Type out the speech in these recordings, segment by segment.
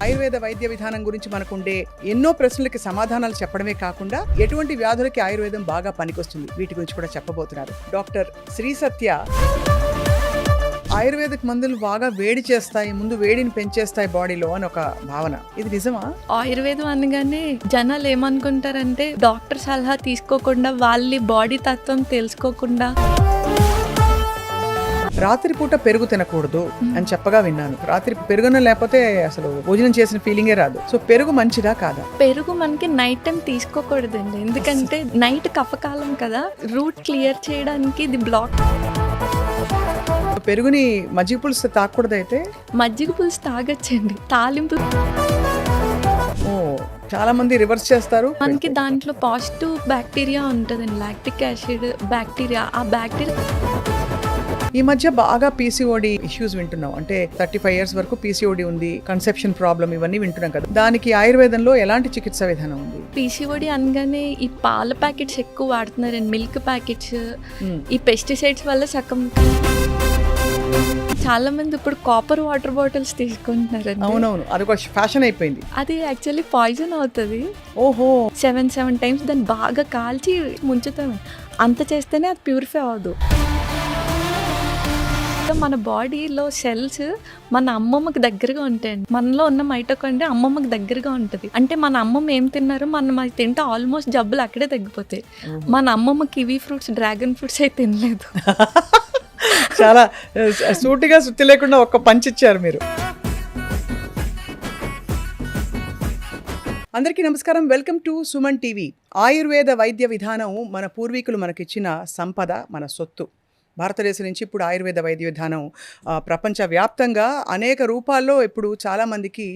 ఆయుర్వేద వైద్య విధానం గురించి మనకుండే ఎన్నో ప్రశ్నలకి సమాధానాలు చెప్పడమే కాకుండా ఎటువంటి వ్యాధులకి ఆయుర్వేదం బాగా పనికొస్తుంది వీటి గురించి కూడా చెప్పబోతున్నారు డాక్టర్ శ్రీ సత్య. ఆయుర్వేదిక్ మందులు బాగా వేడి చేస్తాయి, ముందు వేడిని పెంచేస్తాయి బాడీలో అని ఒక భావన, ఇది నిజమా? ఆయుర్వేదం అనగానే జనాలు ఏమనుకుంటారంటే డాక్టర్ సలహా తీసుకోకుండా వాళ్ళ బాడీ తత్వం తెలుసుకోకుండా రాత్రిపూట పెరుగు తినకూడదు అని చెప్పగా విన్నాను. రాత్రి పెరుగున లేకపోతే అసలు భోజనం చేసిన ఫీలింగే రాదు. సో పెరుగు మంచిదా కాదా? పెరుగు మనకి నైట్ టైం తీసుకోకూడదండి, ఎందుకంటే నైట్ కఫకాలం కదా, రూట్ క్లియర్ చేయడానికి ఇది బ్లాక్. పెరుగుని మజ్జిగ పులుసు తాగకూడదు అయితే? మజ్జిగ పులుసు తాగొచ్చండి, తాలింపు. ఓ, చాలా మంది రివర్స్ చేస్తారు. మనకి దాంట్లో పాజిటివ్ బ్యాక్టీరియా ఉంటుందండి, లాక్టిక్ యాసిడ్ బ్యాక్టీరియా. ఆ బ్యాక్టీరియా ఈ మధ్య బాగా పీసీఓడి ఇష్యూస్ వింటున్నాం. అంటే 35 years వరకు పీసీఓడి ఉంది, కన్సెప్షన్ ప్రాబ్లం, ఇవన్నీ వింటున్నాం కదా. దానికి ఆయుర్వేదంలో ఎలాంటి చికిత్సా విధానం ఉంది? పీసీఓడి అనగానే ఈ పాల ప్యాకెట్స్ ఎక్కువ వాడుతున్నారండి, మిల్క్ ప్యాకెట్స్. ఈ పెస్టిసైడ్స్ వల్ల సగం చాలా మంది ఇప్పుడు కాపర్ వాటర్ బాటిల్స్ తీసుకుంటున్నారు. అవునవును, అది ఒక ఫ్యాషన్ అయిపోయింది. అది యాక్చువల్లీ పాయిజన్ అవుతుంది. ఓహో, 7 times దాన్ని బాగా కాల్చి ముంచుతాం, అంత చేస్తేనే అది ప్యూరిఫై అవ్వదు. మన బాడీలో సెల్స్ మన అమ్మమ్మకి దగ్గరగా ఉంటాయండి. మనలో ఉన్న మైటోకాండ్రియా అమ్మమ్మకి దగ్గరగా ఉంటుంది. అంటే మన అమ్మమ్మ ఏం తిన్నారో మనం అది తింటే ఆల్మోస్ట్ జబ్బులు అక్కడే తగ్గిపోతాయి. మన అమ్మమ్మ కివీ ఫ్రూట్స్, డ్రాగన్ ఫ్రూట్స్ అయితే తినలేదు. చాలా సూటిగా సుత్తి లేకుండా ఒక్క పంచ్ ఇచ్చారు మీరు. అందరికీ నమస్కారం, welcome to Suman TV. Ayurveda వైద్య విధానం మన పూర్వీకులు మనకిచ్చిన సంపద, మన సొత్తు. భారతదేశం నుంచి ఇప్పుడు ఆయుర్వేద వైద్య విధానం ప్రపంచవ్యాప్తంగా అనేక రూపాల్లో ఇప్పుడు చాలామందికి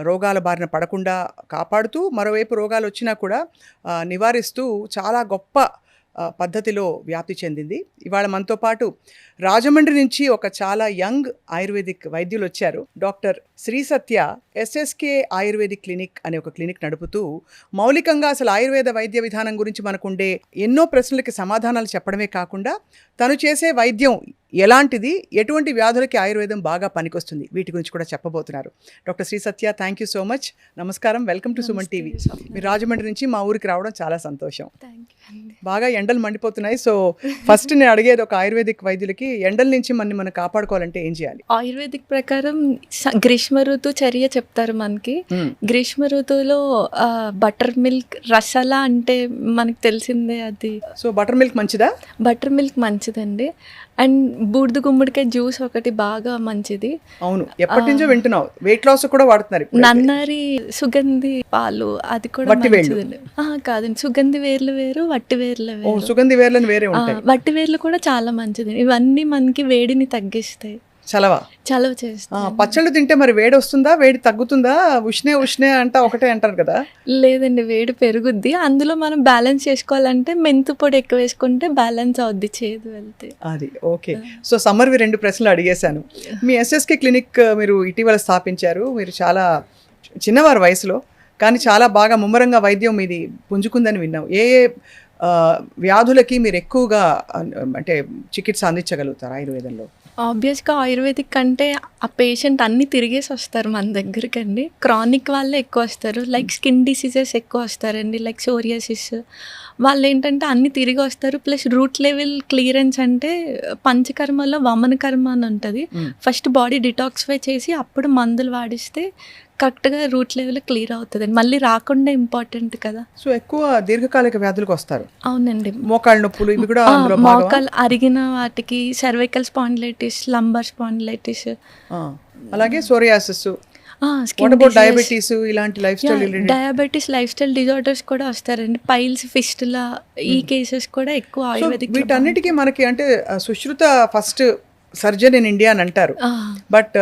రోగాల బారిన పడకుండా కాపాడుతూ, మరోవైపు రోగాలు వచ్చినా కూడా నివారిస్తూ చాలా గొప్ప పద్ధతిలో వ్యాప్తి చెందింది. ఇవాళ మనతో పాటు రాజమండ్రి నుంచి ఒక చాలా యంగ్ ఆయుర్వేదిక్ వైద్యులు వచ్చారు. Doctor Shri Satya SSK ayurvedic clinic అనే ఒక క్లినిక్ నడుపుతూ మౌలికంగా అసలు ఆయుర్వేద వైద్య విధానం గురించి మనకుండే ఎన్నో ప్రశ్నలకి సమాధానాలు చెప్పడమే కాకుండా తను చేసే వైద్యం ఎలాంటిది, ఎటువంటి వ్యాధులకి ఆయుర్వేదం బాగా పనికొస్తుంది, వీటి గురించి కూడా చెప్పబోతున్నారు. Doctor Shri Satya, thank you so much. నమస్కారం, వెల్కమ్ టు సుమన్ టీవీ. మీరు రాజమండ్రి నుంచి మా ఊరికి రావడం చాలా సంతోషం. బాగా ఎండలు మండిపోతున్నాయి. సో ఫస్ట్ నేను అడిగేది, ఒక ఆయుర్వేదిక్ వైద్యులకి ఎండల నుంచి మనం కాపాడుకోవాలంటే ఏం చేయాలి? ఆయుర్వేదిక్ ప్రకారం గ్రీష్మ ఋతు చర్య చెప్తారు మనకి. గ్రీష్మ ఋతువులో బటర్ మిల్క్, రసాలా అంటే మనకి తెలిసిందే అది. సో బటర్ మిల్క్ మంచిదా? బటర్ మిల్క్ మంచిదండి. అండ్ బూడిద గుమ్మడికాయ జ్యూస్ ఒకటి బాగా మంచిది. అవును, ఎప్పటి నుంచో వింటున్నావు. వెయిట్ లాస్ కూడా వాడుతున్నారు. నన్నారి సుగంధి పాలు, అది కూడా మంచిదండి. కాదండి, సుగంధి వేర్లు వేరు, వట్టి వేర్లు వేరు. సుగంధి వేర్లను వేరే ఉంటాయి. వట్టి వేర్లు కూడా చాలా మంచిది. ఇవన్నీ మనకి వేడిని తగ్గిస్తాయి, చలవ చేస్తాయి. పచ్చళ్ళు తింటే మరి వేడి వస్తుందా, వేడి తగ్గుతుందా? ఉష్ణే అంటా ఒకటే అంటారు కదా. లేదండి, వేడి పెరుగుద్ది. అందులో మనం బ్యాలెన్స్ చేసుకోవాలంటే మెంతు పొడి ఎక్కువ వేసుకుంటే బ్యాలెన్స్ అవుద్ది, చేదు వెళ్తే. అది ఓకే. సో సమ్మర్వి 2 ప్రశ్నలు అడిగేశాను. మీ ఎస్ఎస్కే క్లినిక్ మీరు ఇటీవల స్థాపించారు. మీరు చాలా చిన్నవారు వయసులో, కానీ చాలా బాగా ముమ్మరంగా వైద్యం మీది పుంజుకుందని విన్నాం. ఏ వ్యాధులకి మీరు ఎక్కువగా అంటే చికిత్స అందించగలుగుతారు ఆయుర్వేదంలో? ఆబ్వియస్గా ఆయుర్వేదిక్ అంటే ఆ పేషెంట్ అన్నీ తిరిగేసి వస్తారు మన దగ్గరికి అండి. క్రానిక్ వాళ్ళే ఎక్కువ వస్తారు, లైక్ స్కిన్ డిసీజెస్ ఎక్కువ వస్తారండి, లైక్ సోరియాసిస్. వాళ్ళు ఏంటంటే అన్నీ తిరిగి వస్తారు. ప్లస్ రూట్ లెవెల్ క్లియరెన్స్ అంటే పంచకర్మలో వమన కర్మ అని ఉంటుంది. ఫస్ట్ బాడీ డిటాక్సిఫై చేసి అప్పుడు మందులు వాడిస్తే కరెక్ట్గా రూట్ లెవెల్ క్లియర్ అవుతుంది. మళ్ళీ రాకుండా ఇంపార్టెంట్ కదా. సో ఎక్కువ దీర్ఘకాలిక వ్యాధులకు వస్తారు. అవునండి, మోకాళ్ళ నొప్పులు, ఇవి కూడా మోకాలు అరిగిన వాటికి సర్వైకల్ స్పాండిలైటిస్, లంబర్ స్పాండిలైటిస్, అలాగే సోరియాసిస్, డయాబెటీస్, ఇలాంటి life style diabetes life style disorders కూడా వస్తారండి. పైల్స్, ఫిస్టులా, ఈ కేసెస్ కూడా ఎక్కువ ఆయుర్వేదిక్. వీటన్నిటికీ మనకి అంటే Sushruta first surgeon in India అని అంటారు. బట్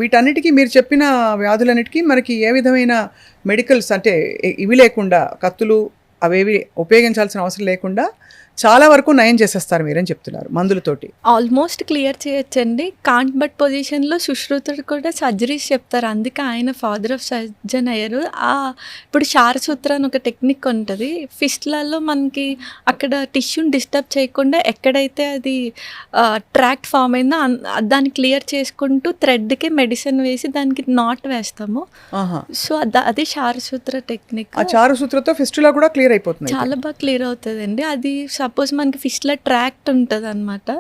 వీటన్నిటికీ మీరు చెప్పిన వ్యాధులన్నిటికీ మనకి ఏ విధమైన మెడికల్స్ అంటే ఇవి లేకుండా, కత్తులు అవేవి ఉపయోగించాల్సిన అవసరం లేకుండా చాలా వరకు నయం చేసేస్తారు మీరని చెప్తున్నారు మందులతోటి. ఆల్మోస్ట్ క్లియర్ చేయొచ్చండి. కాంట్ బట్ పొజిషన్‌లో సుశ్రుతుడు కూడా సర్జరీస్ చెప్తారు. అందుకే ఆయన ఫాదర్ ఆఫ్ సర్జన్ అయ్యారు. ఇప్పుడు శారసూత్ర అని ఒక టెక్నిక్ ఉంటది. ఫిస్ట్‌లలో మనకి అక్కడ టిష్యూని డిస్టర్బ్ చేయకుండా ఎక్కడైతే అది ట్రాక్ట్ ఫామ్ అయిందో దాన్ని క్లియర్ చేసుకుంటూ థ్రెడ్‌కి మెడిసిన్ వేసి దానికి నాట్ వేస్తాము. సో అది శారసూత్ర టెక్నిక్. ఆ చారుసూత్రతో ఫిస్టులా కూడా క్లియర్ అయిపోతుంది. చాలా బాగా క్లియర్ అవుతుందండి. అది సపోజ్ మనకి ఫిస్ట్లో ట్రాక్ట్ ఉంటుంది అనమాట.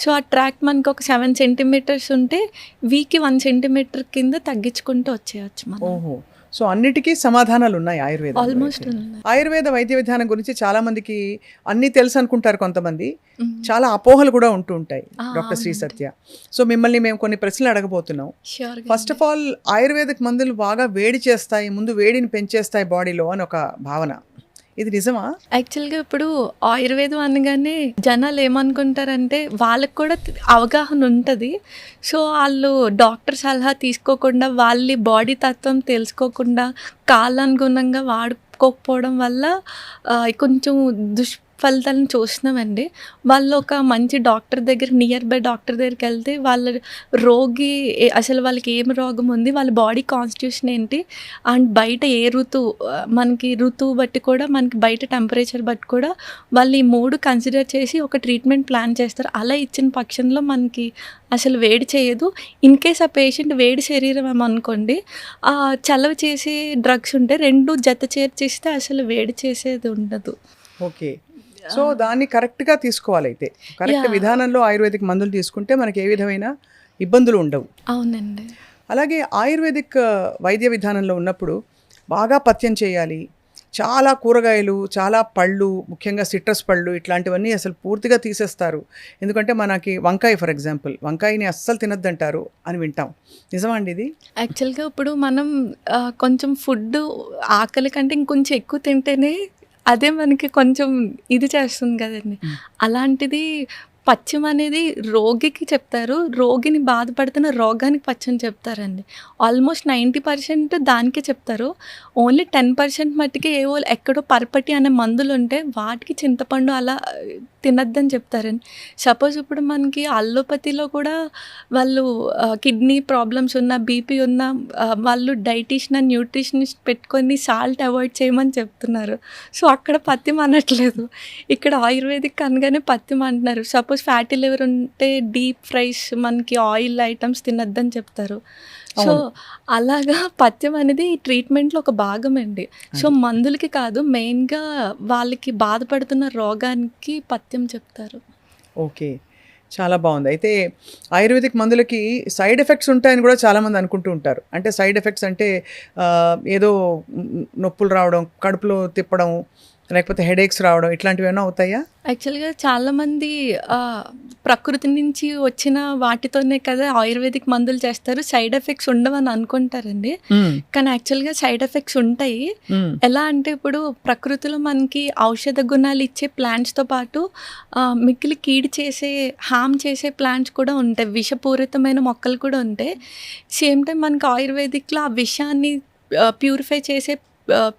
సో ఆ ట్రాక్ట్ మనకి ఒక 7 సెంటీమీటర్స్ ఉంటే వీక్కి 1 సెంటీమీటర్ కింద తగ్గించుకుంటూ వచ్చేయచ్చు మనం. ఓహో, సో అన్నిటికీ సమాధానాలు ఉన్నాయి ఆయుర్వేదం. ఆల్మోస్ట్ ఆయుర్వేద వైద్య విధానం గురించి చాలా మందికి అన్నీ తెలుసు అనుకుంటారు కొంతమంది, చాలా అపోహలు కూడా ఉంటూ ఉంటాయి. డాక్టర్ శ్రీ సత్య, సో మిమ్మల్ని మేము కొన్ని ప్రశ్నలు అడగబోతున్నాం. Sure. First of all, ayurvedic మందులు బాగా వేడి చేస్తాయి, ముందు వేడిని పెంచేస్తాయి బాడీలో అని ఒక భావన, ఇది నిజమా? యాక్చువల్గా ఇప్పుడు ఆయుర్వేదం అనగానే జనాలు ఏమనుకుంటారంటే వాళ్ళకి కూడా అవగాహన ఉంటుంది. సో వాళ్ళు డాక్టర్ సలహా తీసుకోకుండా వాళ్ళ బాడీ తత్వం తెలుసుకోకుండా కాలానుగుణంగా వాడుకోకపోవడం వల్ల కొంచెం ఫలితాలను చూస్తున్నామండి. వాళ్ళు ఒక మంచి డాక్టర్ దగ్గర, నియర్ బై డాక్టర్ దగ్గరికి వెళ్తే వాళ్ళ రోగి అసలు వాళ్ళకి ఏం రోగం ఉంది, వాళ్ళ బాడీ కాన్స్టిట్యూషన్ ఏంటి, అండ్ బయట ఏ మనకి ఋతువు బట్టి కూడా, మనకి బయట టెంపరేచర్ బట్టి కూడా వాళ్ళు ఈ 3 కన్సిడర్ చేసి ఒక ట్రీట్మెంట్ ప్లాన్ చేస్తారు. అలా ఇచ్చిన పక్షంలో మనకి అసలు వేడి చేయదు. ఇన్ కేస్ ఆ పేషెంట్ వేడి శరీరం ఏమనుకోండి, చలవ చేసే డ్రగ్స్ ఉంటే 2 జత చేర్చిస్తే అసలు వేడి చేసేది ఉండదు. ఓకే, సో దాన్ని కరెక్ట్గా తీసుకోవాలి. అయితే కరెక్ట్ విధానంలో ఆయుర్వేదిక్ మందులు తీసుకుంటే మనకి ఏ విధమైన ఇబ్బందులు ఉండవు. అవునండి. అలాగే ఆయుర్వేదిక్ వైద్య విధానంలో ఉన్నప్పుడు బాగా పథ్యం చేయాలి, చాలా కూరగాయలు, చాలా పళ్ళు, ముఖ్యంగా సిట్రస్ పళ్ళు ఇట్లాంటివన్నీ అసలు పూర్తిగా తీసేస్తారు. ఎందుకంటే మనకి వంకాయ, ఫర్ ఎగ్జాంపుల్, వంకాయని అస్సలు తినొద్దంటారు అని వింటాం. నిజమా అండి ఇది? యాక్చువల్గా ఇప్పుడు మనం కొంచెం ఫుడ్ ఆకలి కంటే ఇంకొంచెం ఎక్కువ తింటేనే అదే మనకి కొంచెం ఇది చేస్తుంది కదండి. అలాంటిది పథ్యం అనేది రోగికి చెప్తారు. రోగిని బాధపడుతున్న రోగానికి పథ్యం చెప్తారండి. ఆల్మోస్ట్ 90% దానికే చెప్తారు. ఓన్లీ 10% మట్టుకే ఏవో ఎక్కడో పరపటి అనే మందులు ఉంటే వాటికి చింతపండు అలా తినద్దని చెప్తారండి. సపోజ్ ఇప్పుడు మనకి అల్లోపతిలో కూడా వాళ్ళు కిడ్నీ ప్రాబ్లమ్స్ ఉన్న, బీపీ ఉన్న వాళ్ళు డైటీషియన్ అండ్ న్యూట్రిషనిస్ట్ పెట్టుకొని సాల్ట్ అవాయిడ్ చేయమని చెప్తున్నారు. సో అక్కడ పథ్యం అనట్లేదు. ఇక్కడ ఆయుర్వేదిక్ అనగానే పథ్యం అంటున్నారు. సపోజ్ ఫ్యాటీ లివర్ ఉంటే డీప్ ఫ్రైస్, మనకి ఆయిల్ ఐటమ్స్ తినద్దని చెప్తారు. సో అలాగా పథ్యం అనేది ట్రీట్మెంట్లో ఒక భాగం అండి. సో మందులకి కాదు, మెయిన్గా వాళ్ళకి బాధపడుతున్న రోగానికి పథ్యం చెప్తారు. ఓకే, చాలా బాగుంది. అయితే ఆయుర్వేదిక్ మందులకి సైడ్ ఎఫెక్ట్స్ ఉంటాయని కూడా చాలామంది అనుకుంటూ ఉంటారు. అంటే సైడ్ ఎఫెక్ట్స్ అంటే ఏదో నొప్పులు రావడం, కడుపులో తిప్పడం, లేకపోతే హెడేక్స్ రావడం, ఇట్లాంటివి ఏమైనా అవుతాయా? యాక్చువల్గా చాలామంది ప్రకృతి నుంచి వచ్చిన వాటితోనే కదా ఆయుర్వేదిక్ మందులు చేస్తారు, సైడ్ ఎఫెక్ట్స్ ఉండవని అనుకుంటారండి. కానీ యాక్చువల్గా సైడ్ ఎఫెక్ట్స్ ఉంటాయి. ఎలా అంటే ఇప్పుడు ప్రకృతిలో మనకి ఔషధ గుణాలు ఇచ్చే ప్లాంట్స్తో పాటు మిక్కిలి కీడు చేసే, హామ్ చేసే ప్లాంట్స్ కూడా ఉంటాయి, విషపూరితమైన మొక్కలు కూడా ఉంటాయి. సేమ్ టైం మనకి ఆయుర్వేదిక్లో ఆ విషాన్ని ప్యూరిఫై చేసే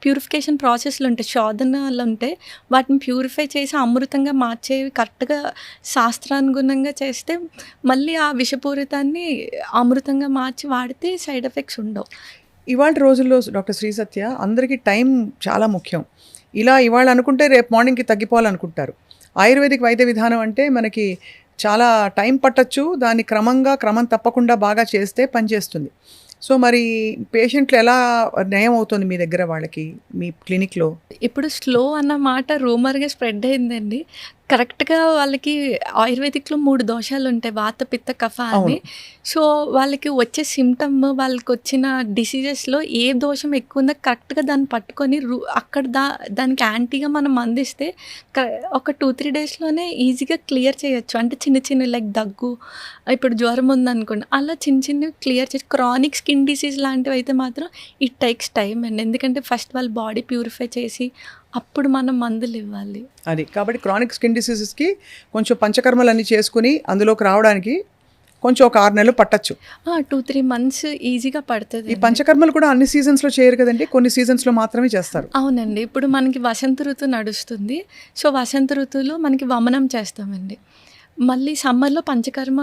ప్యూరిఫికేషన్ ప్రాసెస్లు ఉంటాయి, శోధనలు ఉంటాయి. వాటిని ప్యూరిఫై చేసి అమృతంగా మార్చేవి కరెక్ట్గా శాస్త్రానుగుణంగా చేస్తే మళ్ళీ ఆ విషపూరితాన్ని అమృతంగా మార్చి వాడితే సైడ్ ఎఫెక్ట్స్ ఉండవు. ఇవాళ రోజుల్లో డాక్టర్ శ్రీ సత్య, అందరికీ టైం చాలా ముఖ్యం. ఇలా ఇవాళ అనుకుంటే రేపు మార్నింగ్కి తగ్గిపోవాలనుకుంటారు. ఆయుర్వేదిక్ వైద్య విధానం అంటే మనకి చాలా టైం పట్టచ్చు, దాన్ని క్రమం తప్పకుండా బాగా చేస్తే పనిచేస్తుంది. సో మరి పేషెంట్లు ఎలా నయం అవుతుంది మీ దగ్గర వాళ్ళకి, మీ క్లినిక్లో? ఇప్పుడు స్లో అన్న మాట రూమర్గా స్ప్రెడ్ అయిందండి. కరెక్ట్గా వాళ్ళకి ఆయుర్వేదిక్లో 3 దోషాలు ఉంటాయి, వాత, పిత్త, కఫ అని. సో వాళ్ళకి వచ్చే సిమ్టమ్, వాళ్ళకి వచ్చిన డిసీజెస్లో ఏ దోషం ఎక్కువ ఉందో కరెక్ట్గా దాన్ని పట్టుకొని అక్కడ దానికి యాంటీగా మనం అందిస్తే ఒక 2-3 డేస్లోనే ఈజీగా క్లియర్ చేయొచ్చు. అంటే చిన్న లైక్ దగ్గు, ఇప్పుడు జ్వరం ఉందనుకోండి, అలా చిన్న క్లియర్ చేసి. క్రానిక్ స్కిన్ డిసీజ్ లాంటివి అయితే మాత్రం ఇట్ టేక్స్ టైం అండి. ఎందుకంటే ఫస్ట్ వాళ్ళ బాడీ ప్యూరిఫై చేసి అప్పుడు మనం మందులు ఇవ్వాలి. అది కాబట్టి క్రానిక్ స్కిన్ డిసీజెస్కి కొంచెం పంచకర్మలు అన్నీ చేసుకుని అందులోకి రావడానికి కొంచెం ఒక 6 నెలలు పట్టచ్చు. 2-3 మంత్స్ ఈజీగా ఈ పడుతుంది. పంచకర్మలు కూడా అన్ని సీజన్స్లో చేయరు కదండి, కొన్ని సీజన్స్లో మాత్రమే చేస్తారు. అవునండి. ఇప్పుడు మనకి వసంత ఋతువు నడుస్తుంది. సో, వసంత ఋతువులో మనకి వమనం చేస్తామండి. మళ్ళీ సమ్మర్‌లో పంచకర్మ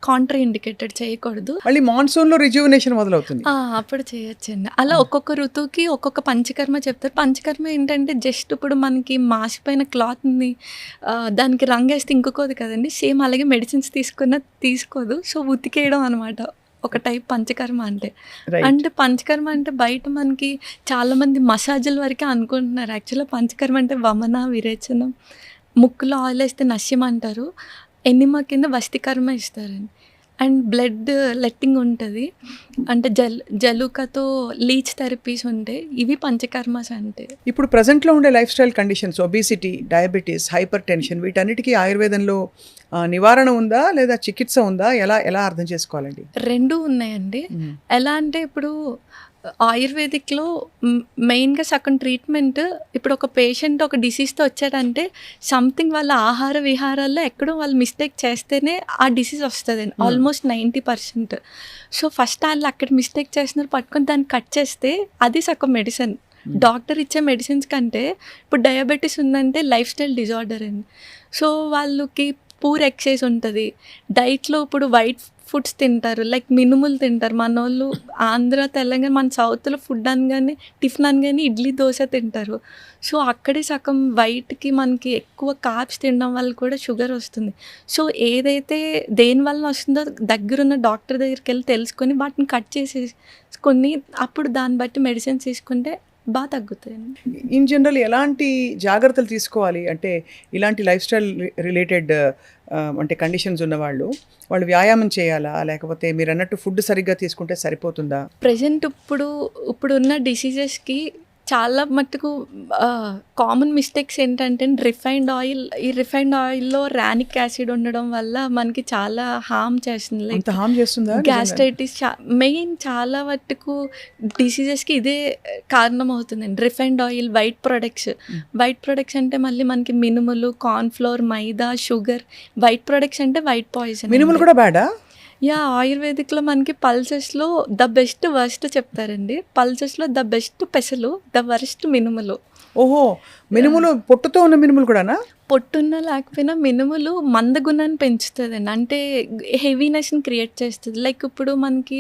కాంట్రా ఇండికేటెడ్ చేయకూడదు. మళ్ళీ మాన్సూన్లో రిజ్యూవనేషన్ మొదలవుతుంది. అప్పుడు చేయొచ్చండి. అలా ఒక్కొక్క ఋతువుకి ఒక్కొక్క పంచకర్మ చెప్తారు. పంచకర్మ ఏంటంటే జస్ట్ ఇప్పుడు మనకి మాసిపోయిన క్లాత్‌ని దానికి రంగేస్తే ఇంకుకోదు కదండీ! సేమ్ అలాగే మెడిసిన్స్ తీసుకున్న తీసుకోదు. సో, ఉతికేయడం అనమాట. ఒక టైప్ పంచకర్మ అంటే. రైట్. అంటే పంచకర్మ అంటే బయట మనకి చాలామంది మసాజుల వరకే అనుకుంటున్నారు. యాక్చువల్‌గా పంచకర్మ అంటే వమన, విరేచనం, ముక్కులో ఆయిల్ వేస్తే నశ్యం అంటారు. ఎనిమా కింద వస్తికర్మ ఇస్తారండి. అండ్ బ్లడ్ లెట్టింగ్ ఉంటుంది. అంటే జలుకతో లీచ్ థెరపీస్ ఉంటాయి. ఇవి పంచకర్మస్ అంటే. ఇప్పుడు ప్రజెంట్లో ఉండే life style conditions, obesity, diabetes, hyper tension, వీటన్నిటికీ ఆయుర్వేదంలో నివారణ ఉందా లేదా చికిత్స ఉందా? ఎలా అర్థం చేసుకోవాలండి? 2 ఉన్నాయండి. ఎలా అంటే ఇప్పుడు ఆయుర్వేదిక్‌లో మెయిన్‌గా సగం ట్రీట్మెంట్ ఇప్పుడు ఒక పేషెంట్ ఒక డిసీజ్‌తో వచ్చాడంటే సంథింగ్ వాళ్ళ ఆహార విహారాల్లో ఎక్కడో వాళ్ళు మిస్టేక్ చేస్తేనే ఆ డిసీజ్ వస్తదండి. ఆల్మోస్ట్ 90%. సో, ఫస్ట్ ఆళ్ళు అక్కడ మిస్టేక్ చేస్తున్నారు పట్టుకొని దాన్ని కట్ చేస్తే అది సగం మెడిసిన్. డాక్టర్ ఇచ్చే మెడిసిన్స్ కంటే ఇప్పుడు డయాబెటీస్ ఉందంటే లైఫ్ స్టైల్ డిజార్డర్ అండి. సో, వాళ్ళకి పూర్ ఎక్సైజ్ ఉంటుంది. డైట్‌లో ఇప్పుడు వైట్ ఫుడ్స్ తింటారు. లైక్ మినుములు తింటారు. మనోళ్ళు ఆంధ్ర, తెలంగాణ, మన సౌత్‌లో ఫుడ్ అనగానే టిఫిన్ అనగానే ఇడ్లీ, దోస తింటారు. సో, అక్కడే సగం వైట్‌కి మనకి ఎక్కువ కార్బ్స్ తినడం వల్ల కూడా షుగర్ వస్తుంది. సో, ఏదైతే దేనివల్ల వస్తుందో దగ్గరున్న డాక్టర్ దగ్గరికెళ్ళి తెలుసుకొని వాటిని కట్ చేసేసుకొని అప్పుడు దాన్ని బట్టి మెడిసిన్స్ తీసుకుంటే తగ్గుతాయండి. ఇన్ జనరల్ ఎలాంటి జాగ్రత్తలు తీసుకోవాలి అంటే ఇలాంటి లైఫ్ స్టైల్ రిలేటెడ్ అంటే కండిషన్స్ ఉన్నవాళ్ళు వాళ్ళు వ్యాయామం చేయాలా, లేకపోతే మీరు అన్నట్టు ఫుడ్ సరిగ్గా తీసుకుంటే సరిపోతుందా? ప్రెజెంట్ ఇప్పుడున్న డిసీజెస్‌కి చాలా మట్టుకు కామన్ మిస్టేక్స్ ఏంటంటే ఈ రిఫైన్డ్ ఆయిల్‌లో రానిక్ యాసిడ్ ఉండడం వల్ల మనకి చాలా హార్మ్ చేస్తుంది. లైక్ అంత హార్మ్ చేస్తుందా? గ్యాస్ట్రైటిస్ మెయిన్ చాలా మట్టుకు డిసీజెస్‌కి ఇదే కారణం అవుతుందండి. రిఫైన్డ్ ఆయిల్, వైట్ ప్రొడక్ట్స్ అంటే మళ్ళీ మనకి మినుములు, కార్న్ ఫ్లోర్, మైదా, షుగర్. వైట్ ప్రొడక్ట్స్ అంటే వైట్ పాయిజన్. మినుములు కూడా బ్యాడా? ఆయుర్వేదిక్‌లో మనకి పల్సెస్‌లో ద బెస్ట్, వర్స్ట్ చెప్తారండి. పల్సెస్‌లో ద బెస్ట్ పెసలు, ద వర్స్ట్ మినుములు. ఓహో, మినుములు పొట్టుతో ఉన్న మినుములు కూడానా? పొట్టున్న లేకపోయినా మినుములు మందగుణాన్ని పెంచుతుందండి. అంటే హెవీనెస్ని క్రియేట్ చేస్తుంది. లైక్ ఇప్పుడు మనకి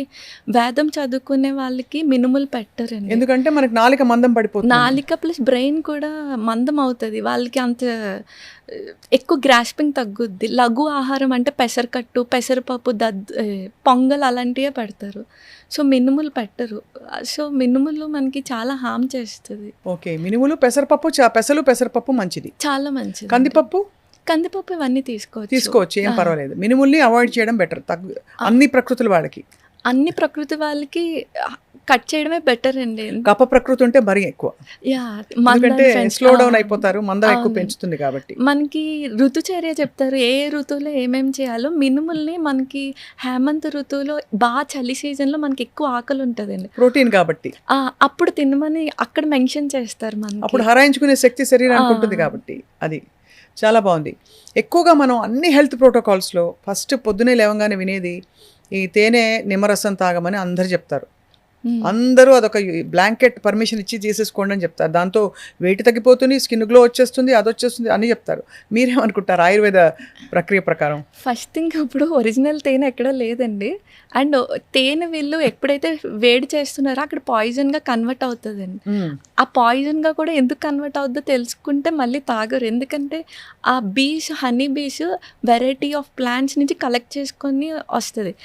వేదం చదువుకునే వాళ్ళకి మినుములు పెట్టరండి. ఎందుకంటే మనకి నాలిక మందం పడిపోతుంది. నాలిక ప్లస్ బ్రెయిన్ కూడా మందం అవుతుంది. వాళ్ళకి అంత ఎక్కువ గ్రాస్పింగ్ తగ్గుద్ది. లఘు ఆహారం అంటే పెసరకట్టు, పెసరపప్పు, పొంగల్ అలాంటివే పెడతారు. సో, మినుములు పెట్టరు. సో, మినుములు మనకి చాలా హార్మ్ చేస్తుంది. ఓకే, మినుములు, పెసరపప్పు, పెసరపప్పు మంచిది. చాలా మంచిది. కందిపప్పు ఇవన్నీ తీసుకోవచ్చు, ఏం పర్వాలేదు. మినుముల్ని అవాయిడ్ చేయడం బెటర్. అన్ని ప్రకృతుల వాళ్ళకి కట్ చేయడమే బెటర్ అండి. కప ప్రకృతి ఉంటే మరీ ఎక్కువ, ఎందుకంటే స్లో డౌన్ అయిపోతారు, మందం ఎక్కువ పెంచుతుంది కాబట్టి. మనకి ఋతుచర్య చెప్తారు, ఏ ఋతువులో ఏమేమి చేయాలో. మినుముల్ని మనకి హేమంత ఋతువులో బాగా చలి సీజన్లో మనకి ఎక్కువ ఆకలి ఉంటుందండి, ప్రోటీన్ కాబట్టి. అప్పుడు తినమని అక్కడ మెన్షన్ చేస్తారు. మనకి అప్పుడు హరాయించుకునే శక్తి శరీరానికి ఉంటుంది కాబట్టి. అది చాలా బాగుంది. ఎక్కువగా మనం అన్ని హెల్త్ ప్రోటోకాల్స్లో ఫస్ట్ పొద్దునే లేవగానే వినేది ఈ తేనె నిమ్మరసం తాగమని అందరు చెప్తారు. అందరూ అదొక బ్లాంకెట్ పర్మిషన్ ఇచ్చి చేసేసుకోండి అని చెప్తారు. దాంతో వెయిట్ తగ్గిపోతుంది, స్కిన్ గ్లో వచ్చేస్తుంది, అది వచ్చేస్తుంది అని చెప్తారు. మీరేమనుకుంటారు ఆయుర్వేద ప్రక్రియ ప్రకారం? ఫస్ట్ థింగ్, ఇప్పుడు ఒరిజినల్ తేనె ఎక్కడా లేదండి. అండ్ తేనె వీళ్ళు ఎప్పుడైతే వేడి చేస్తున్నారో అక్కడ పాయిజన్గా కన్వర్ట్ అవుతుందండి. ఆ పాయిజన్గా కూడా ఎందుకు కన్వర్ట్ అవుద్దో తెలుసుకుంటే మళ్ళీ తాగరు. ఎందుకంటే ఆ honey bees variety of plants నుంచి కలెక్ట్ చేసుకొని వస్తుంది.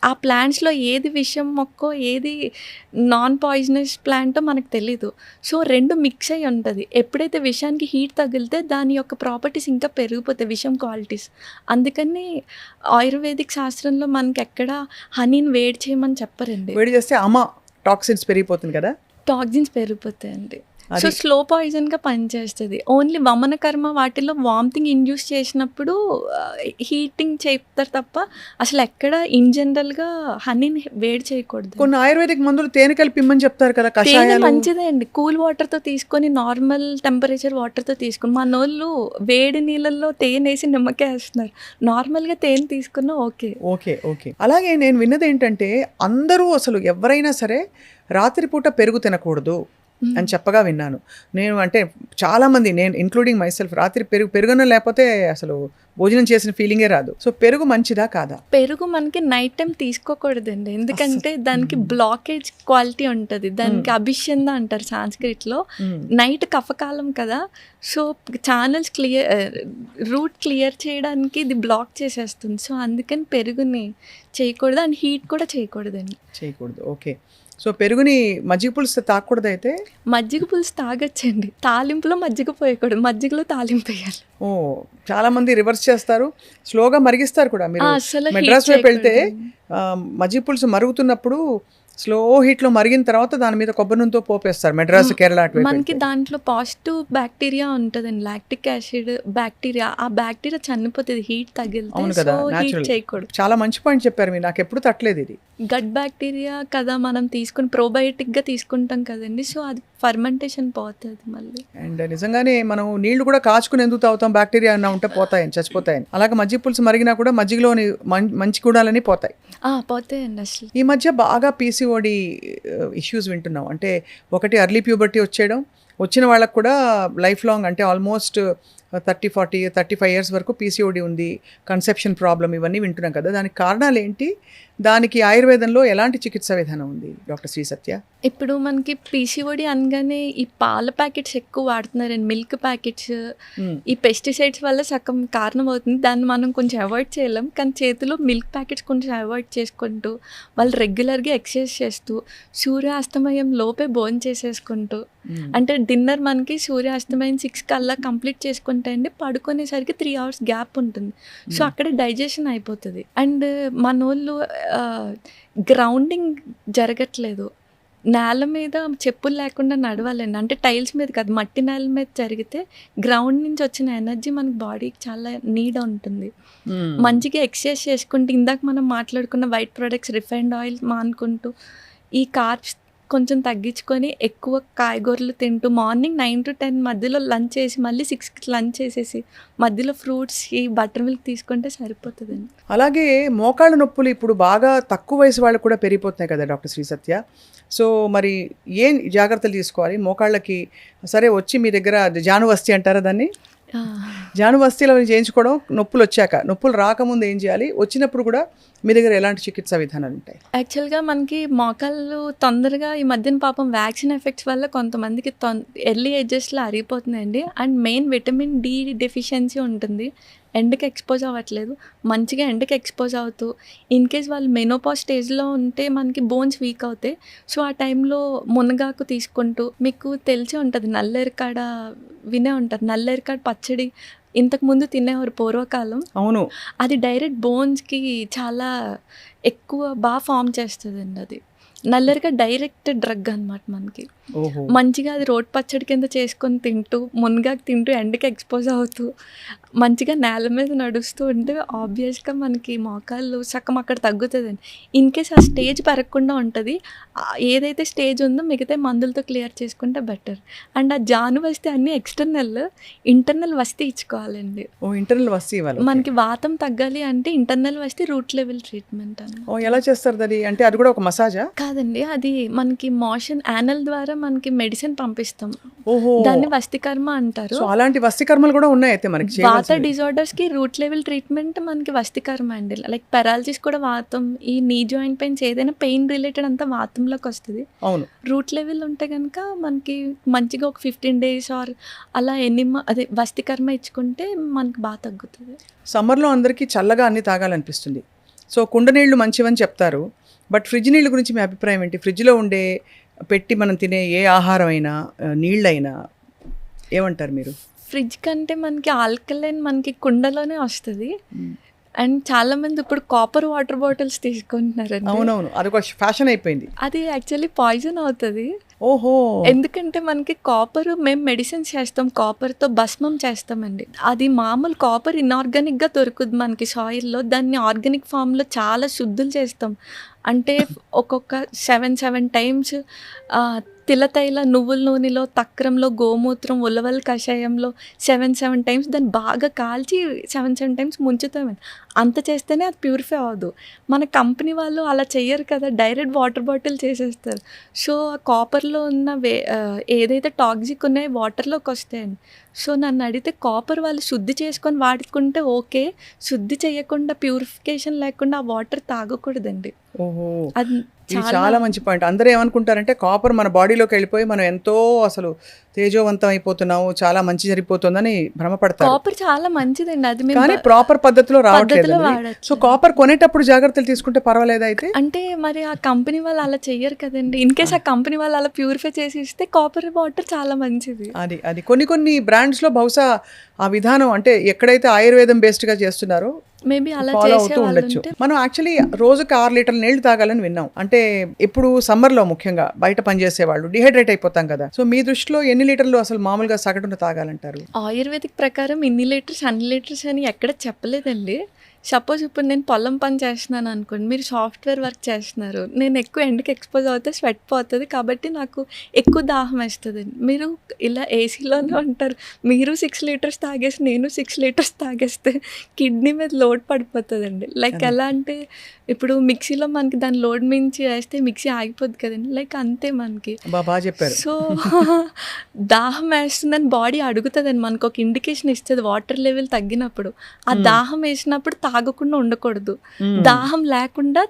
ఆ ప్లాంట్స్లో ఏది విషం మొక్కో ఏది నాన్ పాయిజనస్ ప్లాంటో మనకు తెలీదు. సో, 2 మిక్స్ అయ్యి ఉంటుంది. ఎప్పుడైతే విషానికి హీట్ తగిలితే దాని యొక్క ప్రాపర్టీస్ ఇంకా పెరిగిపోతాయి, విషం క్వాలిటీస్. అందుకని ఆయుర్వేదిక్ శాస్త్రంలో మనకి ఎక్కడ హనీని వేడి చేయమని చెప్పరండి. వేడి చేస్తే టాక్సిన్స్ పెరిగిపోతుంది కదా. టాక్సిన్స్ పెరిగిపోతాయండి. సో స్లో పాయిజన్గా పనిచేస్తుంది. ఓన్లీ వమన కర్మ వాటిలో వామిటింగ్ ఇండ్యూస్ చేసినప్పుడు హీటింగ్ చేస్తారు తప్ప అసలు ఎక్కడ ఇన్ జనరల్గా హనీని వేడి చేయకూడదు. కొన్ని ఆయుర్వేదిక్ మందులు తేనె కలిపి ఇమ్మని చెప్తారు కదా, తేనె కషాయాలు. మంచిదే అండి, కూల్ వాటర్తో తీసుకొని నార్మల్ టెంపరేచర్ వాటర్తో తీసుకుని, మనోళ్ళు వేడి నీళ్ళల్లో తేనె వేసి నిమ్మకాయ వేస్తున్నారు. నార్మల్గా తేనె తీసుకున్నా ఓకే. Okay okay. అలాగే నేను విన్నది ఏంటంటే అందరూ అసలు ఎవరైనా సరే రాత్రిపూట పెరుగు తినకూడదు అని చెప్పగా విన్నాను నేను. అంటే చాలామంది, నేను ఇంక్లూడింగ్ మై సెల్ఫ్, రాత్రి పెరుగున లేకపోతే అసలు భోజనం చేసిన ఫీలింగే రాదు. సో పెరుగు మంచిదా కాదా? పెరుగు మనకి నైట్ టైం తీసుకోకూడదండి, ఎందుకంటే దానికి బ్లాకేజ్ క్వాలిటీ ఉంటుంది. దానికి అభిషంద అంటారు సాంస్క్రిట్లో. నైట్ కఫకాలం కదా, సో ఛానల్స్ రూట్ క్లియర్ చేయడానికి ఇది బ్లాక్ చేసేస్తుంది. సో అందుకని పెరుగుని చేయకూడదు అండ్ హీట్ కూడా చేయకూడదండి. చేయకూడదు. ఓకే. సో పెరుగుని మజ్జిగ పులుసు తాగకూడదు అయితే? మజ్జిగ పులుసు తాగొచ్చండి, తాలింపులో మజ్జిగ పోయకూడదు, మజ్జిగలో తాలింపు వేయాలి. ఓ, చాలా మంది రివర్స్ చేస్తారు, స్లోగా మరిగిస్తారు కూడా. మీరు అసలు మెడ్రాస్ వైపు వెళ్తే మజ్జిగ పులుసు మరుగుతున్నప్పుడు స్లో హీట్లో మరిగిన తర్వాత దాని మీద కొబ్బరి నూనెతో పోపేస్తారు. మెడ్రాస్, కేరళ మనకి దాంట్లో పాజిటివ్ బ్యాక్టీరియా ఉంటుందండి, లాక్టిక్ యాసిడ్ బ్యాక్టీరియా. ఆ బ్యాక్టీరియా చనిపోతుంది హీట్ తగిలితే. సో హీట్ చేయకూడదు. చాలా మంచి పాయింట్ చెప్పారు మీరు, నాకు ఎప్పుడు తట్టలేదు ఇది. గట్ బ్యాక్టీరియా కదా మనం తీసుకుని ప్రోబయోటిక్గా తీసుకుంటాం కదండి, సో అది ఫర్మెంటేషన్ పోతుంది మళ్ళీ. అండ్ నిజంగానే మనం నీళ్లు కూడా కాచుకుని ఎందుకు తాగుతాం, బ్యాక్టీరియా అన్న ఉంటే పోతాయని, చచ్చిపోతాయని. అలాగే మజ్జిగ పులుసు మరిగినా కూడా మజ్జిగలోని మంచి గుణాలని పోతాయి. పోతాయండి. అసలు ఈ మధ్య బాగా పీసీఓడి ఇష్యూస్ వింటున్నాం. అంటే ఒకటి అర్లీ ప్యూబర్టీ వచ్చేయడం, వచ్చిన వాళ్ళకు కూడా లైఫ్ లాంగ్, అంటే ఆల్మోస్ట్ 30, 40, 35 ఇయర్స్ వరకు పీసీఓడి ఉంది, కన్సెప్షన్ ప్రాబ్లం, ఇవన్నీ వింటున్నాం కదా. దానికి కారణాలు ఏంటి? దానికి ఆయుర్వేదంలో ఎలాంటి చికిత్సా విధానం ఉంది డాక్టర్ శ్రీ సత్య? ఇప్పుడు మనకి పీసీఓడి అనగానే ఈ పాల ప్యాకెట్స్ ఎక్కువ వాడుతున్నారండి, మిల్క్ ప్యాకెట్స్. ఈ పెస్టిసైడ్స్ వల్ల సగం కారణం అవుతుంది. దాన్ని మనం కొంచెం అవాయిడ్ చేయలేం, కానీ చేతిలో మిల్క్ ప్యాకెట్స్ కొంచెం అవాయిడ్ చేసుకుంటూ, వాళ్ళు రెగ్యులర్గా ఎక్సర్సైజ్ చేస్తూ, సూర్యాస్తమయం లోపే భోజనం చేసేసుకుంటూ, అంటే డిన్నర్ మనకి సూర్యాస్తమయం 6 కల్లా కంప్లీట్ చేసుకుంటే అండి, పడుకునేసరికి 3 hours గ్యాప్ ఉంటుంది. సో అక్కడే డైజెషన్ అయిపోతుంది. అండ్ మనోళ్ళు గ్రౌండింగ్ జరగట్లేదు, నేల మీద చెప్పులు లేకుండా నడవాలండి. అంటే టైల్స్ మీద కాదు, మట్టి నేల మీద జరిగితే గ్రౌండ్ నుంచి వచ్చిన ఎనర్జీ మనకి బాడీకి చాలా నీడ్ ఉంటుంది. మంచిగా ఎక్సర్సైజ్ చేసుకుంటూ, ఇందాక మనం మాట్లాడుకున్న వైట్ ప్రొడక్ట్స్, రిఫైన్డ్ ఆయిల్ మానుకుంటూ, ఈ కార్బ్స్ కొంచెం తగ్గించుకొని ఎక్కువ కాయగూరలు తింటూ, మార్నింగ్ 9 to 10 మధ్యలో లంచ్ చేసి, మళ్ళీ 6కి లంచ్ చేసేసి, మధ్యలో ఫ్రూట్స్, ఈ బటర్ మిల్క్ తీసుకుంటే సరిపోతుందండి. అలాగే మోకాళ్ళ నొప్పులు ఇప్పుడు బాగా తక్కువ వయసు వాళ్ళకు కూడా పెరిగిపోతున్నాయి కదా డాక్టర్ శ్రీ సత్య. సో మరి ఏం జాగ్రత్తలు తీసుకోవాలి మోకాళ్ళకి? సరే, వచ్చి మీ దగ్గర జానువస్తి అంటారా దాన్ని, జానువస్తిలో చేయించుకోవడం, నొప్పులు వచ్చాక, నొప్పులు రాకముందు ఏం చేయాలి, వచ్చినప్పుడు కూడా మీ దగ్గర ఎలాంటి చికిత్సా విధానాలు ఉంటాయి? యాక్చువల్గా మనకి మోకాళ్ళు తొందరగా ఈ మధ్యన పాపం వ్యాక్సిన్ ఎఫెక్ట్స్ వల్ల కొంతమందికి ఎర్లీ ఏజెస్లో అరిగిపోతుందండి. And main vitamin D deficiency ఉంటుంది, ఎండకి ఎక్స్పోజ్ అవ్వట్లేదు. మంచిగా ఎండకి ఎక్స్పోజ్ అవుతూ, ఇన్ కేస్ వాళ్ళు మెనోపాజ్ స్టేజ్లో ఉంటే మనకి బోన్స్ వీక్ అవుతాయి. సో ఆ టైంలో మునగాకు తీసుకుంటూ, మీకు తెలిసే ఉంటుంది, నల్లేరికాడ వినే ఉంటారు, నల్లేరికాడ పచ్చడి ఇంతకుముందు తినేవారు పూర్వకాలం. అవును, అది డైరెక్ట్ బోన్స్కి చాలా ఎక్కువ బాగా ఫామ్ చేస్తుందండి. అది నల్లరిగా డైరెక్ట్ డ్రగ్ అనమాట మనకి. మంచిగా అది రోడ్ పచ్చడి కింద చేసుకొని తింటూ, మునగాకు తింటూ, ఎండకి ఎక్స్పోజ్ అవుతూ, మంచిగా నేల మీద నడుస్తూ ఉంటే ఆబ్వియస్గా మనకి మోకాళ్ళు సగం అక్కడ తగ్గుతుందండి. ఇన్ కేస్ ఆ స్టేజ్ పెరగకుండా ఉంటుంది, ఏదైతే స్టేజ్ ఉందో మిగతా మందులతో క్లియర్ చేసుకుంటే బెటర్. అండ్ ఆ జాను వస్తే అన్నీ ఎక్స్టర్నల్, ఇంటర్నల్ వస్తే ఇచ్చుకోవాలండి. ఇంటర్నల్ వస్తే ఇవ్వాలి. మనకి వాతం తగ్గాలి అంటే ఇంటర్నల్ వస్తే రూట్ లెవెల్ ట్రీట్మెంట్ అని. ఎలా చేస్తారు అది? అంటే అది కూడా ఒక మసాజా? కాదండి, అది మనకి మోషన్ యానల్ ద్వారా మనకి మెడిసిన్ పంపిస్తాం, దాన్ని వస్తికర్మ అంటారు. అలాంటి వస్తికర్మలు కూడా ఉన్నాయి అయితే మనకి. వాత డిజార్డర్స్ కి రూట్ లెవెల్ ట్రీట్మెంట్ మనకి వస్తికర్మ అండి. లైక్ పెరాలసిస్ కూడా వాతం, ఈ నీ జాయింట్ పెయిన్స్ ఏదైనా పెయిన్ రిలేటెడ్ అంతా వాతంలోకి వస్తుంది. అవును, రూట్ లెవెల్ ఉంటే కనుక మనకి మంచిగా ఒక 15 days ఆర్ అలా అదే వస్తికర్మ ఇచ్చుకుంటే మనకి బాగా తగ్గుతుంది. సమ్మర్లో అందరికీ చల్లగా అన్ని తాగాలనిపిస్తుంది, సో కుండ నీళ్లు మంచివని చెప్తారు. బట్ ఫ్రిడ్జ్ నీళ్ళ గురించి మీ అభిప్రాయం ఏంటి? ఫ్రిడ్జ్లో ఉండే పెట్టి మనం తినే ఏ ఆహారం అయినా, నీళ్ళైనా ఏమంటారు మీరు? ఫ్రిడ్జ్ కంటే మనకి ఆల్కలైన్ మనకి కుండలోనే వస్తుంది. అండ్ చాలా మంది ఇప్పుడు కాపర్ వాటర్ బాటిల్స్ తీసుకుంటున్నారండి. అవునవును, అది ఒక ఫ్యాషన్ అయిపోయింది. అది యాక్చువల్లీ పాయిజన్ అవుతుంది. ఓహో! ఎందుకంటే మనకి కాపర్ మేము మెడిసిన్స్ చేస్తాం. కాపర్‌తో భస్మం చేస్తామండి. అది మామూలు కాపర్ ఇనార్గానిక్‌గా దొరుకుద్ది మనకి సాయిల్‌లో. దాన్ని ఆర్గానిక్ ఫార్మ్‌లో చాలా శుద్ధులు చేస్తాం. అంటే ఒక్కొక్క 7 టైమ్స్ తిలతైల నువ్వుల నూనెలో, తక్రంలో, గోమూత్రం, ఉలవల కషాయంలో 7 టైమ్స్ దాన్ని బాగా కాల్చి 7 టైమ్స్ ముంచుతామండి. అంత చేస్తేనే అది ప్యూరిఫై అవ్వదు. మన కంపెనీ వాళ్ళు అలా చెయ్యరు కదా! డైరెక్ట్ వాటర్ బాటిల్ చేసేస్తారు. సో, ఆ కాపర్‌లో ఉన్న ఏదైతే టాక్సిక్ ఉన్నాయో వాటర్‌లోకి వస్తాయండి. సో, నన్ను అడిగితే కాపర్ వాళ్ళు శుద్ధి చేసుకొని వాడుకుంటే ఓకే. శుద్ధి చేయకుండా ప్యూరిఫికేషన్ లేకుండా ఆ వాటర్ తాగకూడదండి. ఓహో! అది ఇది చాలా మంచి పాయింట్. అందరూ ఏమనుకుంటారంటే కాపర్ మన బాడీలోకి వెళ్ళిపోయి మనం ఎంతో అసలు తేజోవంతం అయిపోతున్నాము, చాలా మంచి జరిగిపోతుందని భ్రమపడతారు. కాపర్ చాలా మంచిదండి. అది మేము కానీ ప్రాపర్ పద్ధతిలో రావట్లేదు. పద్ధతిలో వాడట్లేదు. సో కాపర్ కొనేటప్పుడు జాగ్రత్తలు తీసుకుంటే పర్వాలేదా అయితే? అంటే మరి ఆ కంపెనీ వాళ్ళు అలా చెయ్యరు కదండీ. ఇన్ కేస్ ఆ కంపెనీ వాళ్ళు అలా ప్యూరిఫై చేసి ఇస్తే కాపర్ వాటర్ చాలా మంచిది. అది కొన్ని బ్రాండ్స్లో బహుశా ఆ విధానం అంటే ఎక్కడైతే ఆయుర్వేదం బేస్డ్గా చేస్తున్నారో మేబీ అలా ఫాలో చేసే అవుతూ వాళ్ళు ఉండొచ్చు. ఉంటే మనం యాక్చువల్లీ రోజుకి 6 లీటర్ల నీళ్లు తాగాలని విన్నాం. అంటే ఇప్పుడు సమ్మర్లో ముఖ్యంగా బయట పనిచేసే వాళ్ళు డిహైడ్రేట్ అయిపోతాం కదా. సో మీ దృష్టిలో ఎన్ని లీటర్లు అసలు మామూలుగా సగటున తాగాలంటారు? ఆయుర్వేదిక్ ప్రకారం ఇన్ని లీటర్స్, అన్ని లీటర్స్ అని ఎక్కడ చెప్పలేదండి. సపోజ్ ఇప్పుడు నేను పొలం పని చేస్తున్నాను అనుకోండి. మీరు సాఫ్ట్‌వేర్ వర్క్ చేస్తున్నారు. నేను ఎక్కువ ఎండకి ఎక్స్‌పోజ్ అవుతే స్వెట్ పోతది. కాబట్టి నాకు ఎక్కువ దాహం వేస్తదండి. మీరు ఇలా ఏసీలోనే ఉంటారు. మీరు 6 లీటర్స్ తాగేసి, నేను 6 లీటర్స్ తాగేస్తే కిడ్నీ మీద లోడ్ పడిపోతదండి. లైక్ ఎలా అంటే ఇప్పుడు మిక్సీలో మనకి దాని లోడ్ మించి వేస్తే మిక్సీ ఆగిపోద్ది కదండీ. లైక్ అంతే మనకి. బాగా చెప్పారు. సో, దాహం వేస్తుందని బాడీ అడుగుతదండి. మనకొక ఇండికేషన్ ఇస్తది వాటర్ లెవెల్ తగ్గినప్పుడు. ఆ దాహం వేసినప్పుడు తాగకుండా ఉండకూడదు. దాహం లేకుండా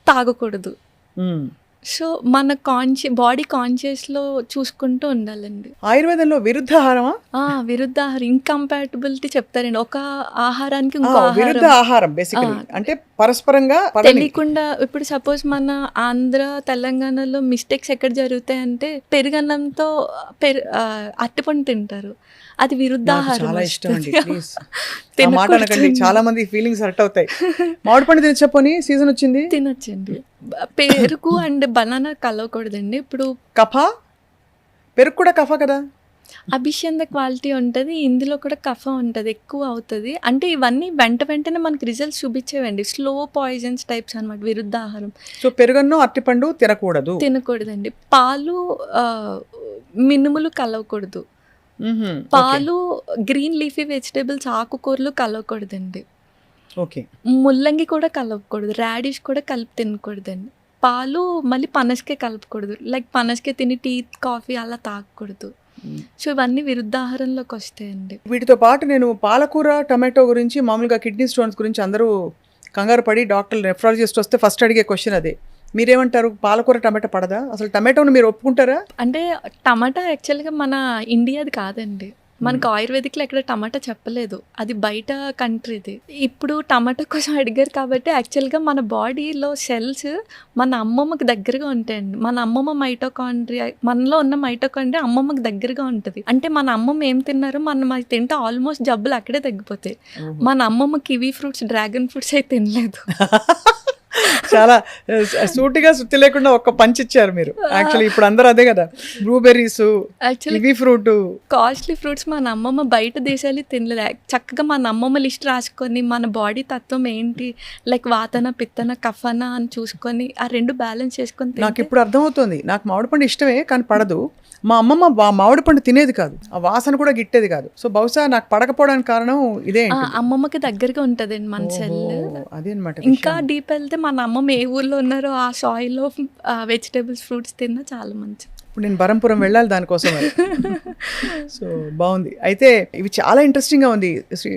తాగకూడదు. మ్మ్. సో, మన బాడీ కాన్షియస్‌లో చూసుకుంటూ ఉండాలండి. ఆయుర్వేదంలో విరుద్ధాహారమా? విరుద్ధాహారం ఇంకంపాటబిలిటీ చెప్తారండి. ఒక ఆహారానికి ఇంకో విరుద్ధ ఆహారం ఆహారం బేసికలీ అంటే పరస్పరంగా పడని. తెలియకుండా ఇప్పుడు సపోజ్ మన ఆంధ్ర, తెలంగాణలో మిస్టేక్స్ ఎక్కడ జరుగుతాయంటే పెరుగన్నంతో అరటిపండు తింటారు. అది నాకు విరుద్ధాహారం చాలా ఇష్టం అండి. వస్తది. ప్లీజ్ ఆ మాట అనకండి. చాలా మంది ఫీలింగ్స్ హర్ట్ అవుతాయి. మామిడి పండు తినచ్చపోని సీజన్ వచ్చింది. తినొచ్చండి. పెరుగు అండ్ బనానా కలవకూడదండి. ఇప్పుడు కఫ పెరుగు కూడా కఫ కదా. అభిషేక క్వాలిటీ ఉంటది. ఇందులో కూడా కఫం ఉంటది. ఎక్కువ అవుతది. అంటే ఇవన్నీ వెంటనే మనకి రిజల్ట్స్ చూపించేవండి. స్లో పాయిజన్స్ టైప్స్ అనమాట విరుద్ధాహారం. సో పెరుగన్నం అరటిపండు తినకూడదు. తినకూడదండి. పాలు మినుములు కలవకూడదు. పాలు, గ్రీన్ లీఫీ వెజిటేబుల్స్, ఆకుకూరలు కలవకూడదండి. ఓకే. ముల్లంగి కూడా కలవకూడదు. రాడిష్ కూడా కలిపి తినకూడదండి. పాలు మళ్ళీ పనసకాయ కలపకూడదు. లైక్ పనసకాయ తిని టీ, కాఫీ అలా తాగకూడదు. సో ఇవన్నీ విరుద్ధాహారంలోకి వస్తాయండి. వీటితో పాటు నేను పాలకూర, టమాటో గురించి మామూలుగా కిడ్నీ స్టోన్స్ గురించి అందరూ కంగారు పడి డాక్టర్లు నెఫ్రాలజిస్ట్ వస్తే ఫస్ట్ అడిగే క్వశ్చన్ అదే. మీరేమంటారు? పాలకూర టమాటా పడదా? అసలు టమాటోను మీరు ఒప్పుకుంటారా? అంటే టమాటా యాక్చువల్గా మన ఇండియాది కాదండి. మనకు ఆయుర్వేదిక్లో ఎక్కడ టమాటా చెప్పలేదు. అది బయట కంట్రీది. ఇప్పుడు టమాటా కోసం అడిగారు కాబట్టి యాక్చువల్గా మన బాడీలో సెల్స్ మన అమ్మమ్మకి దగ్గరగా ఉంటాయండి. మన అమ్మమ్మ మైటోకాండ్రియా, మనలో ఉన్న మైటోకాండ్రియా అమ్మమ్మకి దగ్గరగా ఉంటుంది. అంటే మన అమ్మమ్మ ఏం తిన్నారో మనం అది తింటే ఆల్మోస్ట్ జబ్బులు అక్కడే తగ్గిపోతాయి. మన అమ్మమ్మ కివీ ఫ్రూట్స్, డ్రాగన్ ఫ్రూట్స్ అయితే తినలేదు. చాలా సూటిగా సుత్తి లేకుండా ఒక్క పంచ్ ఇచ్చారు మీరు. యాక్చువల్లీ ఇప్పుడు అందరూ అదే కదా, blueberries, kiwi fruit, costly fruits మన అమ్మమ్మ బయట దేశాలు తినలేదు. చక్కగా మన అమ్మమ్మ లిస్ట్ రాసుకొని మన బాడీ తత్వం ఏంటి, లైక్ వాతన, పిత్తన, కఫన అని చూసుకొని ఆ రెండు బ్యాలెన్స్ చేసుకొని నాకు ఇప్పుడు అర్థమవుతుంది. నాకు మామిడి పండు ఇష్టమే కానీ పడదు. మా అమ్మమ్మ మామిడి పండు తినేది కాదు, ఆ వాసన కూడా గిట్టేది కాదు. సో బహుశా నాకు పడకపోవడానికి కారణం ఇదే. అమ్మమ్మకి దగ్గరగా ఉంటుందండి మన సెల్. అదే అనమాట. ఇంకా డీప్ వెళ్తే మన అమ్మమ్మ ఏ ఊర్లో ఉన్నారో ఆ సాయిల్లో వెజిటేబుల్స్, ఫ్రూట్స్ తిన్నా చాలా మంచిది. ఇప్పుడు నేను బరంపురం వెళ్ళాలి దానికోసం. సో బాగుంది. అయితే ఇవి చాలా ఇంట్రెస్టింగ్గా ఉంది.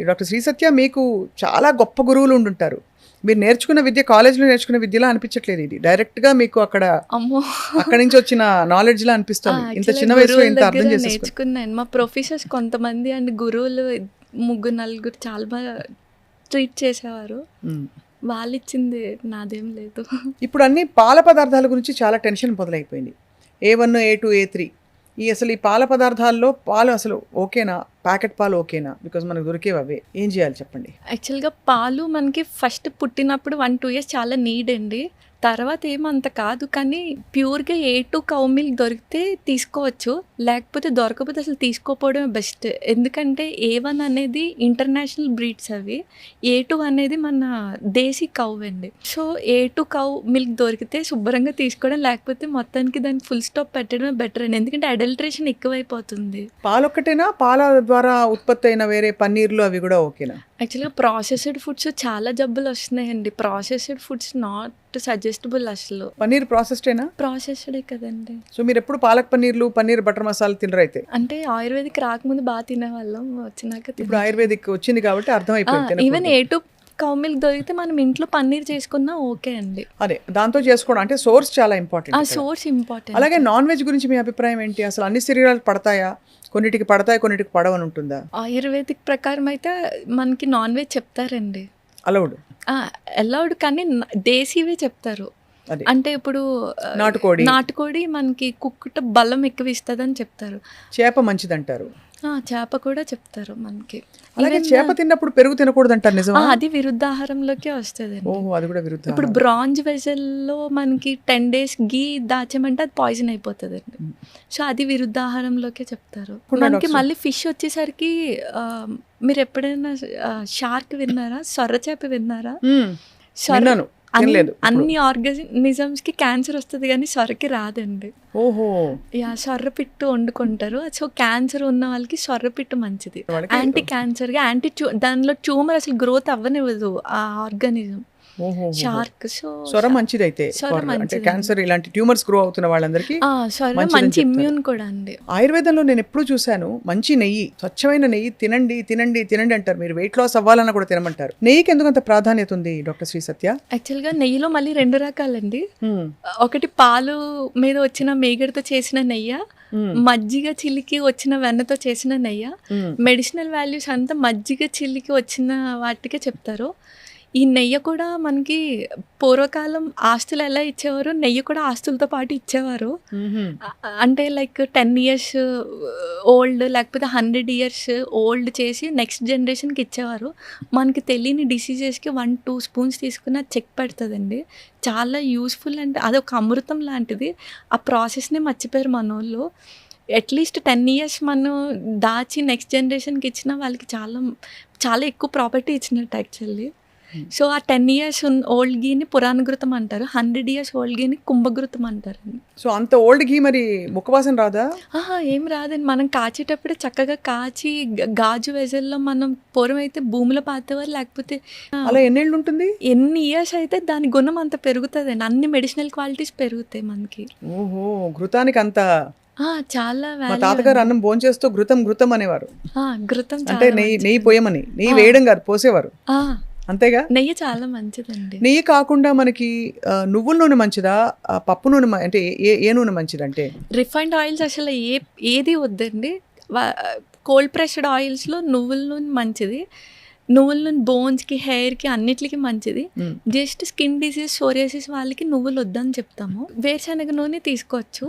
డాక్టర్ శ్రీ సత్య, మీకు చాలా గొప్ప గురువులు ఉండుంటారు. మీరు నేర్చుకున్న విద్య కాలేజ్లో నేర్చుకున్న విద్యలా అనిపించట్లేదు. ఇది డైరెక్ట్గా మీకు అక్కడి నుంచి వచ్చిన నాలెడ్జ్లా అనిపిస్తుంది. ఇంత చిన్న వయసులో ఇంత అర్థం నేర్చుకున్నాను. మా ప్రొఫెసర్స్ కొంతమంది అండ్ గురువులు 3-4 చాలా బాగా ట్రీట్ చేసేవారు. వాళ్ళు ఇచ్చింది నాదేం లేదు. ఇప్పుడు అన్ని పాల పదార్థాల గురించి చాలా టెన్షన్ మొదలైపోయింది. A1, A2, A3 అసలు ఈ పాల పదార్థాల్లో పాలు అసలు ఓకేనా? ప్యాకెట్ పాలు ఓకేనా? బికాజ్ మనకు దొరికేవి అవే. ఏం చేయాలి చెప్పండి? యాక్చువల్గా పాలు మనకి ఫస్ట్ పుట్టినప్పుడు 1-2 ఇయర్స్ చాలా నీడ్ అండి. తర్వాత ఏమంత కాదు, కానీ ప్యూర్‌గా A2 కౌ మిల్క్ దొరికితే తీసుకోవచ్చు. లేకపోతే దొరకకపోతే అసలు తీసుకోకపోవడమే బెస్ట్. ఎందుకంటే A1 అనేది ఇంటర్నేషనల్ బ్రీడ్స్ అవి. A2 అనేది మన దేశీ కౌ అండి. సో, A2 కౌ మిల్క్ దొరికితే శుభ్రంగా తీసుకోవడం, లేకపోతే మొత్తానికి దానికి ఫుల్ స్టాప్ పెట్టడమే బెటర్ అండి. ఎందుకంటే అడల్ట్రేషన్ ఎక్కువైపోతుంది. పాలొక్కటేనా? పాల ద్వారా ఉత్పత్తి అయిన వేరే పన్నీర్లు అవి కూడా ఓకేనా? యాక్చువల్‌గా ప్రాసెస్డ్ ఫుడ్స్ చాలా జబ్బులొస్తున్నాయండి. ప్రాసెస్డ్ ఫుడ్స్ నాట్ సజెస్టబుల్ అసలు. పన్నీర్ ప్రాసెస్డేనా? ప్రాసెస్డే కదండీ. సో మీరెప్పుడు పాలక్ పన్నీర్లు, పన్నీర్ బటర్ మసాలా తినరైతే? అంటే ఆయుర్వేదిక్ రాకముందు తినేవాళ్ళం. వచ్చినాక ఇప్పుడు ఆయుర్వేదిక్ వచ్చింది కాబట్టి అర్థమైపోయింది. ఈవెన్ A2 కౌ మిల్క్ దొరికితే మనం ఇంట్లో పన్నీర్ చేసుకున్నా ఓకే అండి. అదే దాంతో చేసుకోవడం అంటే సోర్స్ చాలా ఇంపార్టెంట్. ఆ సోర్స్ ఇంపార్టెంట్. అలాగే నాన్ వెజ్ గురించి మీ అభిప్రాయం ఏంటి? అసలు అన్ని శరీరాలు పడతాయా? కొన్నిటికి పడతాయి, కొన్నిటికి పడవని ఉంటుందా? ఆయుర్వేదిక్ ప్రకారం అయితే మనకి నాన్ వెజ్ చెప్తారండి. అలౌడ్ అలౌడ్, కానీ దేశీవే చెప్తారు. అదే అంటే ఇప్పుడు నాటుకోడి మనకి కుక్కుట బలం ఎక్కువ ఇస్తుందని చెప్తారు. చేప మంచిదంటారు. చేప కూడా చెప్తారు మనకి. అలాగే చేప తిన్నప్పుడు పెరుగు తినకూడదు అంటారు, నిజమా? అది విరుద్ధాహారంలోకే వస్తుంది. ఓహో, అది కూడా విరుద్ధ. ఇప్పుడు బ్రాంజ్ వెజల్లో మనకి 10 days గీ దాచామంటే అది పాయిజన్ అయిపోతుంది అండి. సో అది విరుద్ధాహారంలోకే చెప్తారు. మనకి మళ్ళీ ఫిష్ వచ్చేసరికి మీరు ఎప్పుడైనా షార్క్ విన్నారా? సొర్ర చేప విన్నారా? అన్ని ఆర్గానిజమ్స్ కి క్యాన్సర్ వస్తుంది, కానీ సొరకి రాదండి. ఓహో, సొర్ర పిట్టు వండుకుంటారు. సో క్యాన్సర్ ఉన్న వాళ్ళకి సొర్ర పిట్టు మంచిది. యాంటీ క్యాన్సర్ గా దానిలో ట్యూమర్ అసలు గ్రోత్ అవ్వనివ్వదు ఆ ఆర్గానిజం. షార్క్. సో సొర మంచిది అయితే, అంటే క్యాన్సర్ ఇలాంటి ట్యూమర్స్ గ్రో అవుతున్న వాళ్ళందరికీ మంచి ఇమ్యూన్ కూడా అండి. ఆయుర్వేదంలో నేను ఎప్పుడు చూశాను, మంచి నెయ్యి, స్వచ్ఛమైన నెయ్యి తినండి తినండి తినండి అంటారు. మీరు వెయిట్ లాస్ అవ్వాలన్నా కూడా తినమంటారు. నెయ్యికి ఎందుకంత ప్రాధాన్యత ఉంది డాక్టర్ శ్రీ సత్య? యాక్చువల్ గా నెయ్యిలో మళ్ళీ 2 రకాలండి. ఒకటి పాలు మీద వచ్చిన మేగడతో చేసిన నెయ్యి, మజ్జిగ చిల్లికి వచ్చిన వెన్నతో చేసిన నెయ్యి. మెడిసినల్ వాల్యూస్ అంతా మజ్జిగ చిల్లికి వచ్చిన వాటికే చెప్తారు. ఈ నెయ్యి కూడా మనకి పూర్వకాలం ఆస్తులు ఎలా ఇచ్చేవారు, నెయ్యి కూడా ఆస్తులతో పాటు ఇచ్చేవారు. అంటే లైక్ 10 years ఓల్డ్ లేకపోతే 100 years ఓల్డ్ చేసి నెక్స్ట్ జనరేషన్కి ఇచ్చేవారు. మనకి తెలియని డిసీజెస్కి 1-2 spoons తీసుకుని అది చెక్ పెడుతుందండి. చాలా యూస్ఫుల్. అంటే అదొక అమృతం లాంటిది. ఆ ప్రాసెస్నే మర్చిపోయారు మన వాళ్ళు. అట్లీస్ట్ 10 years మనం దాచి నెక్స్ట్ జనరేషన్కి ఇచ్చిన వాళ్ళకి చాలా చాలా ఎక్కువ ప్రాపర్టీ ఇచ్చినట్టు యాక్చువల్లీ. సో ఆ 10 years ఓల్డ్ గీని పురాణఘృతం అంటారు, 100 years ఓల్డ్ గీని కుంభఘృతం అంటారు. సో అంత ఓల్డ్ గీ మరి ముఖవాసన రాదా? ఏం రాదండి. మనం కాచేటప్పుడే చక్కగా కాచి గాజు వెజల్లో మనం పూర్వం అయితే భూమిలో పాతేవారు. లేకపోతే అలా ఎన్నేళ్ళు ఉంటుంది? ఎన్ని ఇయర్స్ అయితే దాని గుణం అంత పెరుగుతుంది అండి. అన్ని మెడిసినల్ క్వాలిటీస్ పెరుగుతాయి మనకి. ఓహో, ఘృతానికి అంత చాలా. మా తాతగారు అన్నం భోంచేస్తూ ఘృతం ఘృతం అనేవారు. ఘృతం అంటే నెయ్యి పోయమని, నెయ్యి వేయడం కాదు, పోసేవారు. అంతేగా? నెయ్యి చాలా మంచిదండి. నెయ్యి కాకుండా మనకి నువ్వుల నూనె మంచిదా, పప్పు నూనె అంటే ఏ నూనె మంచిదంటే? రిఫైన్డ్ ఆయిల్స్ అసలు ఏది వద్దండి. కోల్డ్ ప్రెస్డ్ ఆయిల్స్లో నువ్వుల నూనె మంచిది. నువ్వుల నూనె బోన్స్కి, హెయిర్కి, అన్నిటికీ మంచిది. జస్ట్ స్కిన్ డిసీజ్, సోరియాసిస్ వాళ్ళకి నువ్వులు వద్దని చెప్తాము. వేరుశనగ నూనె తీసుకోవచ్చు.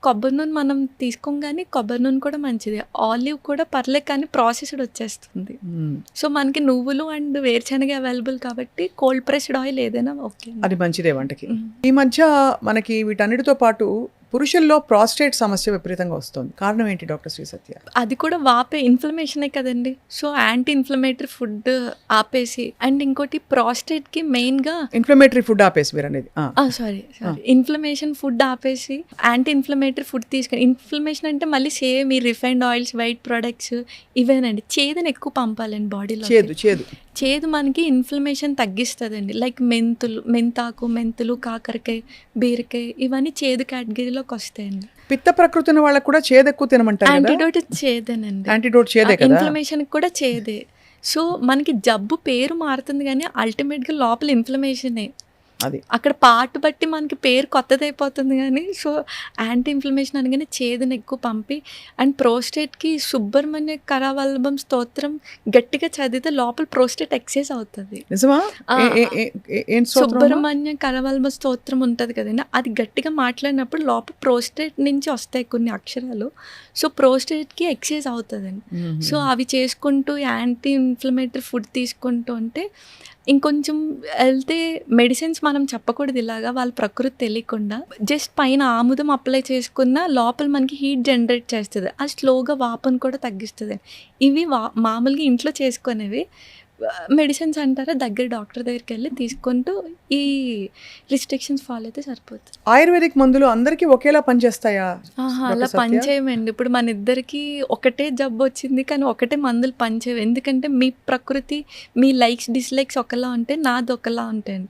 కొబ్బరి నూనె మనం తీసుకోగానే కొబ్బరి నూనె కూడా మంచిది. ఆలివ్ కూడా పర్లేదు, కానీ ప్రాసెస్డ్ వచ్చేస్తుంది. సో మనకి నువ్వులు అండ్ వేరుశనగ అవైలబుల్ కాబట్టి కోల్డ్ ప్రెస్డ్ ఆయిల్ ఏదైనా ఓకే, అది మంచిదే వంటకి. ఈ మధ్య మనకి వీటన్నిటితో పాటు పురుషుల్లో ప్రాస్టేట్ సమస్య విపరీతంగా వస్తుంది. కారణం ఏంటి డాక్టర్ శ్రీ సత్య? అది కూడా ఇన్ఫ్లమేషనే కదండి. సో యాంటీ ఇన్ఫ్లమేటరీ ఫుడ్ ఆపేసి, అండ్ ఇంకోటి ప్రాస్టేట్కి మెయిన్గా ఇన్ఫ్లమేటరీ ఫుడ్ ఆపేసి మీరు అనేది సారీ ఇన్ఫ్లమేషన్ ఫుడ్ ఆపేసి యాంటీ ఇన్ఫ్లమేటరీ ఫుడ్ తీసుకొని, ఇన్ఫ్లమేషన్ అంటే మళ్ళీ సేమ్ ఈ రిఫైన్డ్ ఆయిల్స్, వైట్ ప్రొడక్ట్స్ ఇవేనండి. చేదుని ఎక్కువ పంపాలండి బాడీలో. చేదు మనకి ఇన్ఫ్లమేషన్ తగ్గిస్తుందండి. లైక్ మెంతాకు, మెంతులు, కాకరకాయ, బీరకాయ ఇవన్నీ చేదు కేటగిరీలోకి వస్తాయండి. పిత్త ప్రకృతి ఉన్న వాళ్ళకి కూడా చేదు ఎక్కువ తినమంటారు. యాంటీడోట్ చేదేనండి. యాంటీడోట్ చేదే కదా, ఇన్ఫ్లమేషన్ కూడా చేదే. సో మనకి జబ్బు పేరు మారుతుంది, కానీ అల్టిమేట్గా లోపల ఇన్ఫ్లమేషనే. అది అక్కడ పార్ట్ బట్టి మనకి పేరు కొత్తది అయిపోతుంది, కానీ సో యాంటీ ఇన్ఫ్లమేషన్ అనగానే చేదుని ఎక్కువ పంపి. అండ్ ప్రోస్టేట్కి సుబ్రహ్మణ్య కరవల్లభం స్తోత్రం గట్టిగా చదివితే లోపల ప్రోస్టేట్ ఎక్సైజ్ అవుతుంది. సుబ్రహ్మణ్య కరవల్లభ స్తోత్రం ఉంటుంది కదండి, అది గట్టిగా మాట్లాడినప్పుడు లోపల ప్రోస్టేట్ నుంచి వస్తాయి కొన్ని అక్షరాలు. సో ప్రోస్టేట్కి ఎక్సైజ్ అవుతుందండి. సో అవి చేసుకుంటూ యాంటీ ఇన్ఫ్లమేటరీ ఫుడ్ తీసుకుంటూ ఉంటే ఇంకొంచెం వెళ్తే మెడిసిన్స్ మనం చెప్పకూడదు ఇలాగా వాళ్ళ ప్రకృతి తెలియకుండా. జస్ట్ పైన ఆముదం అప్లై చేసుకున్న లోపల మనకి హీట్ జనరేట్ చేస్తది. అది స్లోగా వాపుని కూడా తగ్గిస్తది. ఇవి మామూలుగా ఇంట్లో చేసుకునేవి. మెడిసిన్స్ అంటారా దగ్గర డాక్టర్ దగ్గరికెళ్ళి తీసుకుంటూ ఈ రిస్ట్రిక్షన్స్ ఫాలో అయితే సరిపోతుంది. ఆయుర్వేదిక్ మందులు అందరికీ ఒకేలా పనిచేస్తాయా? ఆహా! డాక్టర్ అలా సత్య? పనిచేయమండి. ఇప్పుడు మనిద్దరికీ ఒకటే జబ్బొచ్చింది కానీ ఒకటే మందులు పనిచేయవు. ఎందుకంటే మీ ప్రకృతి, మీ లైక్స్, డిస్‌లైక్స్ ఒకలా ఉంటే నాది ఒకలా ఉంటాయండి.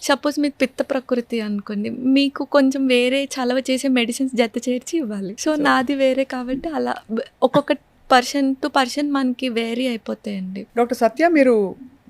సపోజ్ మీది పిత్త ప్రకృతి అనుకోండి. మీకు కొంచెం వేరే చలవ చేసే మెడిసిన్స్ జత చేర్చి ఇవ్వాలి. సో నాది వేరే కాబట్టి అలా ఒక్కొక్క పర్సన్ టు పర్సన్ మనకి వేరీ అయిపోతాయండి. డాక్టర్ సత్య, మీరు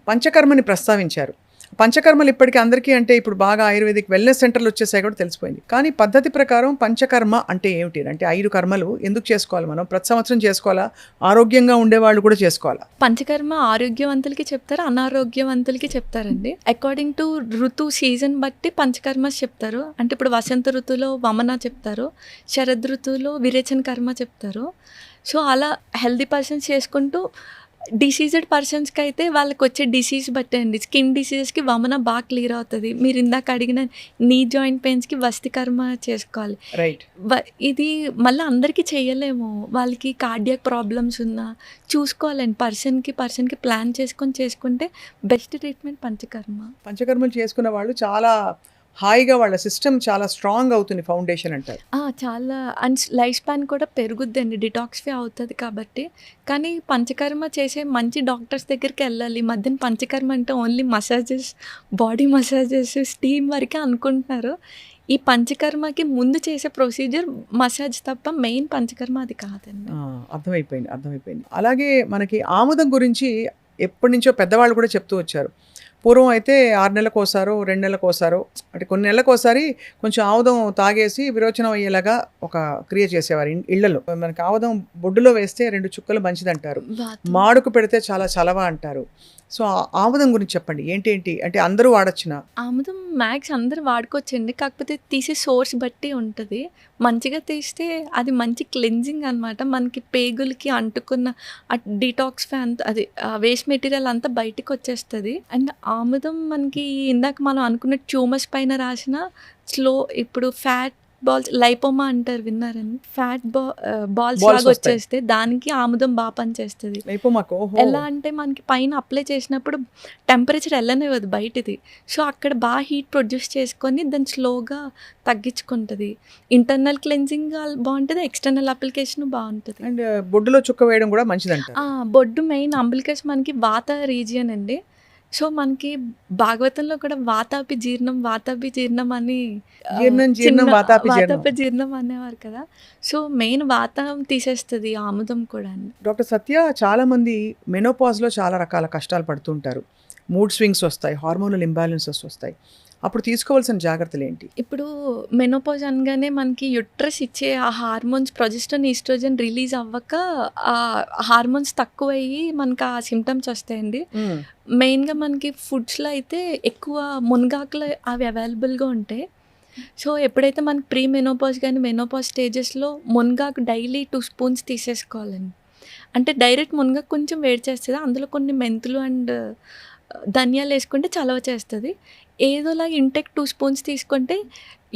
పంచకర్మని ప్రస్తావించారు. పంచకర్మలు ఇప్పటికీ అందరికీ అంటే ఇప్పుడు బాగా ఆయుర్వేదిక్ వెల్నెస్ సెంటర్లు వచ్చేసాయి కూడా తెలిసిపోయింది. కానీ పద్ధతి ప్రకారం పంచకర్మ అంటే ఏమిటి? అంటే 5 కర్మలు ఎందుకు చేసుకోవాలి? మనం ప్రతి సంవత్సరం చేసుకోవాలా? ఆరోగ్యంగా ఉండేవాళ్ళు కూడా చేసుకోవాలా? పంచకర్మ ఆరోగ్యవంతులకి చెప్తారు, అనారోగ్యవంతులకి చెప్తారండి. అకార్డింగ్ టు ఋతు సీజన్ బట్టి పంచకర్మస్ చెప్తారు. అంటే ఇప్పుడు వసంత ఋతువులో వమన చెప్తారు, శరద్ ఋతువులో విరేచన కర్మ చెప్తారు. సో అలా హెల్దీ పర్సన్స్ చేసుకుంటూ డిసీజ్డ్ పర్సన్స్కి అయితే వాళ్ళకి వచ్చే డిసీజ్ బట్టే అండి. స్కిన్ డిసీజెస్కి వమన బాగా క్లియర్ అవుతుంది. మీరు ఇందాక అడిగిన నీ జాయింట్ పెయిన్స్కి వస్తి కర్మ చేసుకోవాలి. రైట్. ఇది మళ్ళీ అందరికీ చేయలేము. వాళ్ళకి కార్డియాక్ ప్రాబ్లమ్స్ ఉన్నా చూసుకోవాలండి. పర్సన్కి ప్లాన్ చేసుకుంటే బెస్ట్ ట్రీట్మెంట్ పంచకర్మ. పంచకర్మలు చేసుకున్న వాళ్ళు చాలా హాయిగా వాళ్ళ సిస్టమ్ చాలా స్ట్రాంగ్ అవుతుంది, ఫౌండేషన్ అంటారు. చాలా అండ్ లైఫ్ స్పాన్ కూడా పెరుగుద్దండి. డిటాక్సిఫై అవుతుంది కాబట్టి. కానీ పంచకర్మ చేసే మంచి డాక్టర్స్ దగ్గరికి వెళ్ళాలి. ఈ మధ్యన పంచకర్మ అంటే only massages, body massages, steam వరకే అనుకుంటున్నారు. ఈ పంచకర్మకి ముందు చేసే ప్రొసీజర్ మసాజ్ తప్ప మెయిన్ పంచకర్మ అది కాదండి. అర్థమైపోయింది. అలాగే మనకి ఆముదం గురించి ఎప్పటి నుంచో పెద్దవాళ్ళు కూడా చెప్తూ వచ్చారు. పూర్వం అయితే 6 నెలలకోసారో 2 నెలలకోసారో అంటే కొన్ని నెలలకోసారి కొంచెం ఆముదం తాగేసి విరోచనం అయ్యేలాగా ఒక క్రియ చేసేవారు ఇళ్లలో. మనకి ఆముదం బొడ్డులో వేస్తే 2 చుక్కలు మంచిదంటారు, మాడుకు పెడితే చాలా చలవ అంటారు. సో ఆముదం గురించి చెప్పండి, ఏంటి అంటే అందరూ వాడచ్చునా? ఆముదం మ్యాక్స్ అందరూ వాడుకోవచ్చండి. కాకపోతే తీసే సోర్స్ బట్టి ఉంటుంది. మంచిగా తీస్తే అది మంచి క్లెన్జింగ్ అనమాట. మనకి పేగులకి అంటుకున్న డిటాక్సిఫై అంతా అది వేస్ట్ మెటీరియల్ అంతా బయటికి వచ్చేస్తుంది. అండ్ ఆముదం మనకి ఇందాక మనం అనుకున్న ట్యూమర్స్ పైన రాసిన ఇప్పుడు ఫ్యాట్ బాల్స్ లైపోమా అంటారు, విన్నారండి? ఫ్యాట్ బాల్స్ లాగా వచ్చేస్తే దానికి ఆముదం బాగా పనిచేస్తుంది. ఎలా అంటే మనకి పైన అప్లై చేసినప్పుడు టెంపరేచర్ వెళ్ళనివ్వదు బయటిది. సో అక్కడ బాగా హీట్ ప్రొడ్యూస్ చేసుకొని దాన్ని స్లోగా తగ్గించుకుంటుంది. ఇంటర్నల్ క్లెన్జింగ్ బాగుంటుంది, ఎక్స్టర్నల్ అప్లికేషన్ బాగుంటుంది. అండ్ బొడ్డులో చుక్క వేయడం కూడా మంచిదంట. బొడ్డు మెయిన్ అంబిలికస్ మనకి వాత రీజియన్ అండి. సో మనకి భాగవతంలో కూడా వాతాపి జీర్ణం అని వాతాపి జీర్ణం అనేవారు కదా. సో మెయిన్ వాతం తీసేస్తుంది ఆముదం కూడా. డాక్టర్ సత్య, చాలా మంది మెనోపాజ్లో చాలా రకాల కష్టాలు పడుతుంటారు. మూడ్ స్వింగ్స్ వస్తాయి, హార్మోనల్ ఇంబ్యాలెన్సెస్ వస్తాయి. అప్పుడు తీసుకోవాల్సిన జాగ్రత్తలు ఏంటి? ఇప్పుడు మెనోపాజ్ అనగానే మనకి యుట్రస్ ఇచ్చే ఆ హార్మోన్స్ ప్రొజెస్ట్రాన్, ఈస్ట్రోజన్ రిలీజ్ అవ్వక ఆ హార్మోన్స్ తక్కువయ్యి మనకి ఆ సిమ్టమ్స్ వస్తాయండి. మెయిన్గా మనకి ఫుడ్స్లో అయితే ఎక్కువ మునగాకులు అవి అవైలబుల్గా ఉంటాయి. సో ఎప్పుడైతే మనకి ప్రీ మెనోపాజ్ కానీ మెనోపాజ్ స్టేజెస్లో మునగాకు డైలీ 2 స్పూన్స్ తీసేసుకోవాలండి. అంటే డైరెక్ట్ మునగాకు కొంచెం వేడి చేస్తుంది, అందులో కొన్ని మెంతులు అండ్ ధనియాలు వేసుకుంటే చలవ చేస్తుంది. ఏదోలాగా ఇంటెక్ 2 స్పూన్స్ తీసుకుంటే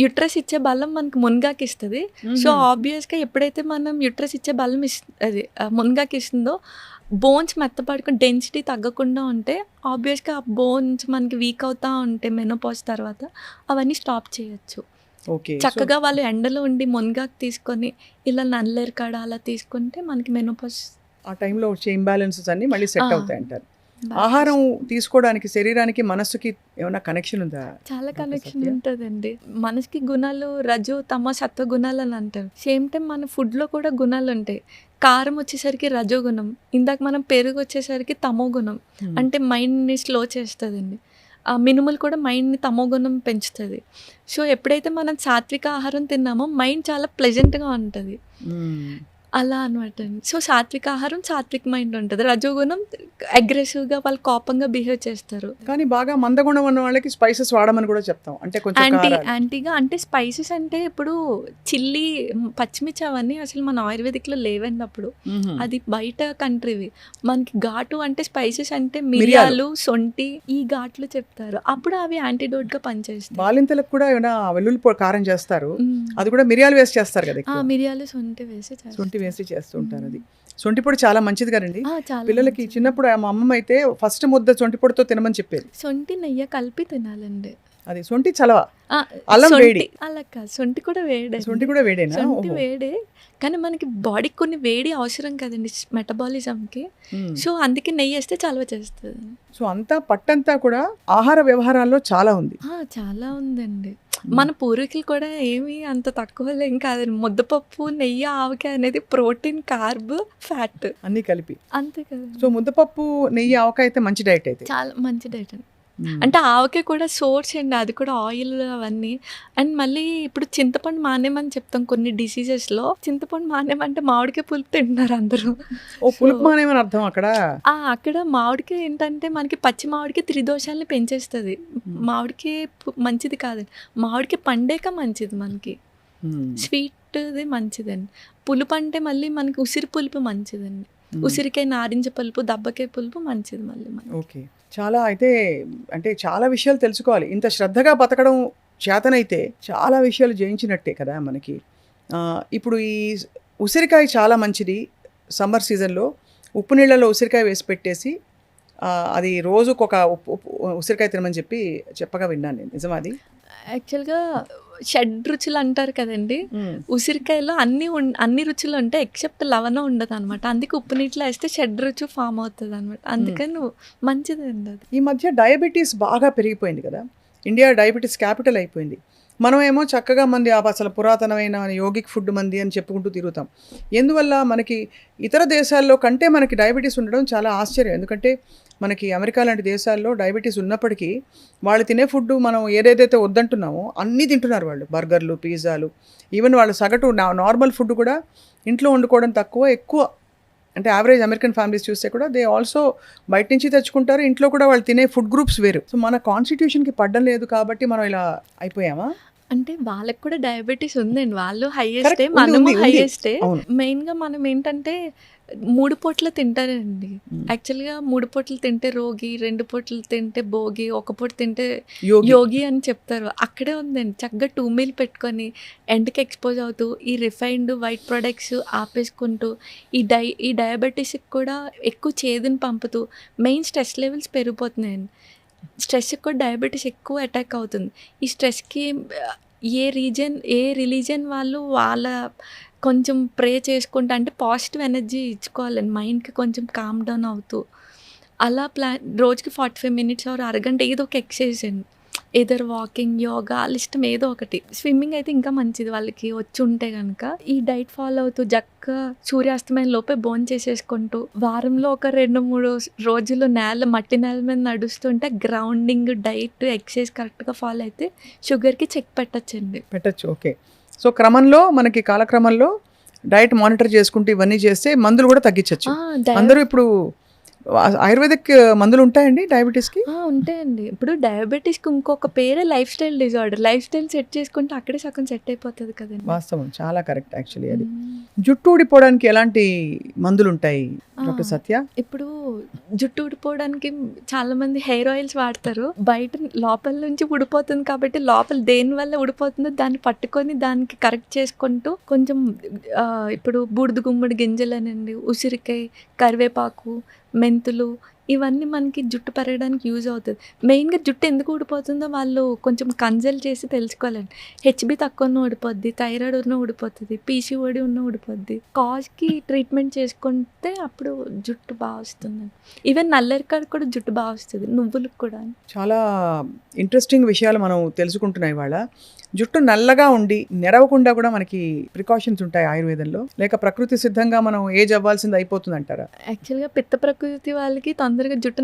యుట్రస్ ఇచ్చే బలం మనకి మునగాకు ఇస్తుంది. సో ఆబ్వియస్గా ఎప్పుడైతే మనం యుట్రస్ ఇచ్చే బలం అది మునగాకు ఇస్తుందో బోన్స్ మెత్తపడుకుని డెన్సిటీ తగ్గకుండా ఉంటే ఆబ్వియస్గా ఆ బోన్స్ మనకి వీక్ అవుతూ ఉంటే మెనోపాజ్ తర్వాత అవన్నీ స్టాప్ చేయొచ్చు. చక్కగా వాళ్ళు ఎండలో ఉండి మునగాకు తీసుకొని ఇలా నల్లేరు కాడ అలా తీసుకుంటే మనకి మెనోపాజ్ ఆ టైంలో వచ్చే ఇంబ్యాలెన్సెస్ అన్నీ మళ్ళీ సెట్ అవుతాయి అంటారు. ఆహారం తీసుకోవడానికి శరీరానికి మనస్సుకి ఏమైనా కనెక్షన్ ఉందా? చాలా కనెక్షన్ ఉంటుందండి. మనసుకి గుణాలు రజో తమ సత్వ గుణాలు అని అంటారు. సేమ్ టైం మన ఫుడ్లో కూడా గుణాలు ఉంటాయి. కారం వచ్చేసరికి రజో గుణం, ఇందాక మనం పెరుగు వచ్చేసరికి తమో గుణం, అంటే మైండ్ని స్లో చేస్తుందండి. ఆ మినుములు కూడా మైండ్ని తమో గుణం పెంచుతుంది. సో ఎప్పుడైతే మనం సాత్విక ఆహారం తిన్నామో మైండ్ చాలా ప్లెజెంట్గా ఉంటుంది. అలా అనమాట అండి. సో సాత్విక ఆహారం సాత్విక్ మైండ్ ఉంటుంది. రజోగుణం అగ్రెసివ్గా వాళ్ళు కోపంగా బిహేవ్ చేస్తారు. కానీ బాగా మందగుణం ఉన్న వాళ్ళకి స్పైసెస్ వాడమని కూడా చెప్తాం. అంటే కొంచెం యాంటీగా అంటే స్పైసెస్ అంటే ఇప్పుడు చిల్లీ, పచ్చిమిర్చి అవన్నీ అసలు మన ఆయుర్వేదిక్లో లేవండి అప్పుడు. అది బయట కంట్రీవి. మనకి ఘాటు అంటే స్పైసెస్ అంటే మిరియాలు, సొంటి ఈ ఘాట్లు చెప్తారు. అప్పుడు అవి యాంటీడోట్గా పనిచేస్తాయి. బాలింతలకు కూడా ఏమైనా వెల్లుల్లి కారం చేస్తారు, అది కూడా మిరియాలు వేసి చేస్తారు కదా. మిరియాలు, సొంటి వేసి చేస్తూ ఉంటారు. అది సొంటి పొడి చాలా మంచిది కదండి చాలా పిల్లలకి. చిన్నప్పుడు మా అమ్మమ్మ అయితే ఫస్ట్ ముద్ద సొంటి పొడితో తినమని చెప్పేది. సొంటి నెయ్యి కలిపి తినాలండి. అది సొంటి చలవ, అల్లం వేడి. అలా కాదు, సొంటి కూడా వేడే. సొంటి కూడా వేడేనా? సొంటి వేడే, కానీ మనకి బాడీకి కొన్ని వేడి అవసరం కదండి మెటబాలిజంకి. సో అందుకే నెయ్యి వేస్తే చలవ చేస్తుంది. సో అంతా పట్టంతా కూడా ఆహార వ్యవహారాల్లో చాలా ఉంది. చాలా ఉందండి. మన పూర్వీకులు కూడా ఏమి అంత తక్కువ ఏం కాదండి. ముద్దపప్పు, నెయ్యి, ఆవకాయ అనేది ప్రోటీన్, కార్బ్, ఫ్యాట్ అన్నీ కలిపి అంతే కదా. సో ముద్దపప్పు, నెయ్యి, ఆవకాయ అయితే మంచి డైట్. అయితే చాలా మంచి డైట్ అండి. అంటే ఆవకాయ కూడా సోర్స్ అండి, అది కూడా ఆయిల్ అవన్నీ. అండ్ మళ్ళీ ఇప్పుడు చింతపండు మానేమని చెప్తాం కొన్ని డిసీజెస్లో. చింతపండు మానేమంటే మామిడికాయ పులుపు తింటున్నారు అందరూ. పులుపు మానేమని అర్థం అక్కడ. అక్కడ మామిడికాయ ఏంటంటే మనకి పచ్చి మామిడికాయ త్రిదోషాలని పెంచేస్తుంది. మామిడికాయ మంచిది కాదండి, మామిడికాయ పండేక మంచిది మనకి. స్వీట్ది మంచిదండి. పులుపు అంటే మళ్ళీ మనకి ఉసిరి పులుపు మంచిదండి. ఉసిరికాయ, నారింజ పులుపు, దబ్బకాయ పులుపు మంచిది మళ్ళీ. ఓకే, చాలా అయితే అంటే చాలా విషయాలు తెలుసుకోవాలి. ఇంత శ్రద్ధగా బతకడం చేతనైతే చాలా విషయాలు జయించినట్టే కదా మనకి. ఇప్పుడు ఈ ఉసిరికాయ చాలా మంచిది. సమ్మర్ సీజన్లో ఉప్పు నీళ్ళలో ఉసిరికాయ వేసి పెట్టేసి అది రోజుకు ఒక ఉసిరికాయ తినమని చెప్పగా విన్నాను నేను. నిజమాది? యాక్చువల్గా షడ్ రుచులు అంటారు కదండి, ఉసిరికాయలో అన్ని రుచులు ఉంటాయి ఎక్సెప్ట్ లవణం ఉండదు అనమాట. అందుకే ఉప్పు నీటిలో వేస్తే షడ్ రుచి ఫామ్ అవుతుంది అనమాట. అందుకని మంచిదండి అది. ఈ మధ్య డయాబెటీస్ బాగా పెరిగిపోయింది కదా. ఇండియా డయాబెటీస్ క్యాపిటల్ అయిపోయింది. మనమేమో చక్కగా మంది అసలు పురాతనమైన యోగిక్ ఫుడ్ మంది అని చెప్పుకుంటూ తిరుగుతాం. ఎందువల్ల మనకి ఇతర దేశాల్లో కంటే మనకి డయాబెటీస్ ఉండడం చాలా ఆశ్చర్యం. ఎందుకంటే మనకి అమెరికా లాంటి దేశాల్లో డయాబెటీస్ ఉన్నప్పటికీ వాళ్ళు తినే ఫుడ్ మనం ఏదైతే వద్దంటున్నామో అన్నీ తింటున్నారు వాళ్ళు. బర్గర్లు, పిజ్జాలు, ఈవెన్ వాళ్ళు సగటు నార్మల్ ఫుడ్ కూడా ఇంట్లో వండుకోవడం ఎక్కువ. అంటే యావరేజ్ అమెరికన్ ఫ్యామిలీస్ చూస్తే కూడా దే ఆల్సో బయట నుంచి తెచ్చుకుంటారు. ఇంట్లో కూడా వాళ్ళు తినే ఫుడ్ గ్రూప్స్ వేరు. సో మన కాన్స్టిట్యూషన్కి పడ్డం లేదు కాబట్టి మనం ఇలా అయిపోయామా? అంటే వాళ్ళకి కూడా డయాబెటీస్ ఉందండి. వాళ్ళు హైయెస్టే, మనము హైయెస్టే. మెయిన్గా మనం ఏంటంటే 3 పూటలు తింటారండి. యాక్చువల్గా 3 పూటలు తింటే రోగి, 2 పూటలు తింటే భోగి, 1 పూట తింటే యోగి అని చెప్తారు. అక్కడే ఉందండి. చక్కగా 2 మీల్ పెట్టుకొని ఎండకి ఎక్స్పోజ్ అవుతూ ఈ రిఫైన్డ్ వైట్ ప్రొడక్ట్స్ ఆపేసుకుంటూ ఈ డయాబెటీస్కి కూడా ఎక్కువ చేదుని పంపుతూ మెయిన్ స్ట్రెస్ లెవెల్స్ పెరిగిపోతున్నాయండి. స్ట్రెస్కి కూడా డయాబెటీస్ ఎక్కువ అటాక్ అవుతుంది. ఈ స్ట్రెస్కి ఏ రిలీజన్ వాళ్ళు వాళ్ళ కొంచెం ప్రే చేసుకుంటా, అంటే పాజిటివ్ ఎనర్జీ ఇచ్చుకోవాలండి మైండ్కి, కొంచెం కామ్ డౌన్ అవుతూ అలా రోజుకి 45 మినిట్స్ ఆర్ అరగంట ఏదో ఒక ఎక్సర్సైజ్ అండి. ఏదర్ వాకింగ్, యోగా, ఇష్టం ఏదో ఒకటి. స్విమ్మింగ్ అయితే ఇంకా మంచిది వాళ్ళకి వచ్చి ఉంటే కనుక. ఈ డైట్ ఫాలో అవుతూ చక్కగా సూర్యాస్తమయం లోపే భోజనం చేసేసుకుంటూ వారంలో ఒక 2-3 రోజులు మట్టి నేల మీద నడుస్తుంటే గ్రౌండింగ్, డైట్, ఎక్సర్సైజ్ కరెక్ట్గా ఫాలో అయితే షుగర్కి చెక్ పెట్టచ్చు. ఓకే. సో క్రమంలో మనకి కాలక్రమంలో డైట్ మానిటర్ చేసుకుంటూ ఇవన్నీ చేస్తే మందులు కూడా తగ్గించవచ్చు. అందరూ ఇప్పుడు ఆయుర్వేదిక్ మందులు ఉంటాయండి డయాబెటీస్కి? ఉంటాయండి. ఇప్పుడు డయాబెటీస్కి ఇంకొక పేరే life style disorder. Life style set చేసుకుంటే అక్కడే సగం సెట్ అయిపోతుంది కదండి. వాస్తవం, చాలా కరెక్ట్ యాక్చువల్లీ. అది జుట్టు ఊడిపోవడానికి ఎలాంటి మందులు ఉంటాయి డాక్టర్ సత్య? ఇప్పుడు జుట్టు ఊడిపోవడానికి చాలా మంది హెయిర్ ఆయిల్స్ వాడతారు. బయట లోపల నుంచి ఊడిపోతుంది కాబట్టి లోపల దేని వల్ల ఊడిపోతుందో దాన్ని పట్టుకొని దానికి కరెక్ట్ చేసుకుంటూ కొంచెం ఇప్పుడు బూడిద గుమ్మడి గింజలనండి, ఉసిరికాయ, కరివేపాకు, మెంతులు, ఇవన్నీ మనకి జుట్టు పెరగడానికి యూజ్ అవుతుంది. మెయిన్గా జుట్టు ఎందుకు ఊడిపోతుందో వాళ్ళు కొంచెం కన్సల్ట్ చేసి తెలుసుకోవాలండి. హెచ్బి తక్కువ ఉన్న ఊడిపోద్ది, థైరాయిడ్ ఉన్న ఊడిపోతుంది, పీసీఓడి ఉన్న ఊడిపోద్ది. కాజ్కి ట్రీట్మెంట్ చేసుకుంటే అప్పుడు జుట్టు బాగా వస్తుంది. ఈవెన్ నల్లరికాడ కూడా జుట్టు బాగా వస్తుంది, నువ్వులకు కూడా. చాలా ఇంట్రెస్టింగ్ విషయాలు మనం తెలుసుకుంటున్నాయి ఇవాళ. జుట్టు నల్లగా ఉండి నెరవకుండా కూడా మనకి ప్రికాషన్స్ ఉంటాయి ఆయుర్వేదంలో, లేక ప్రకృతి సిద్ధంగా మనం ఏజ్ అవ్వాల్సింది అయిపోతుంది అంటారా? యాక్చువల్గా పిత్త ప్రకృతి వాళ్ళకి తొందరగా జుట్టు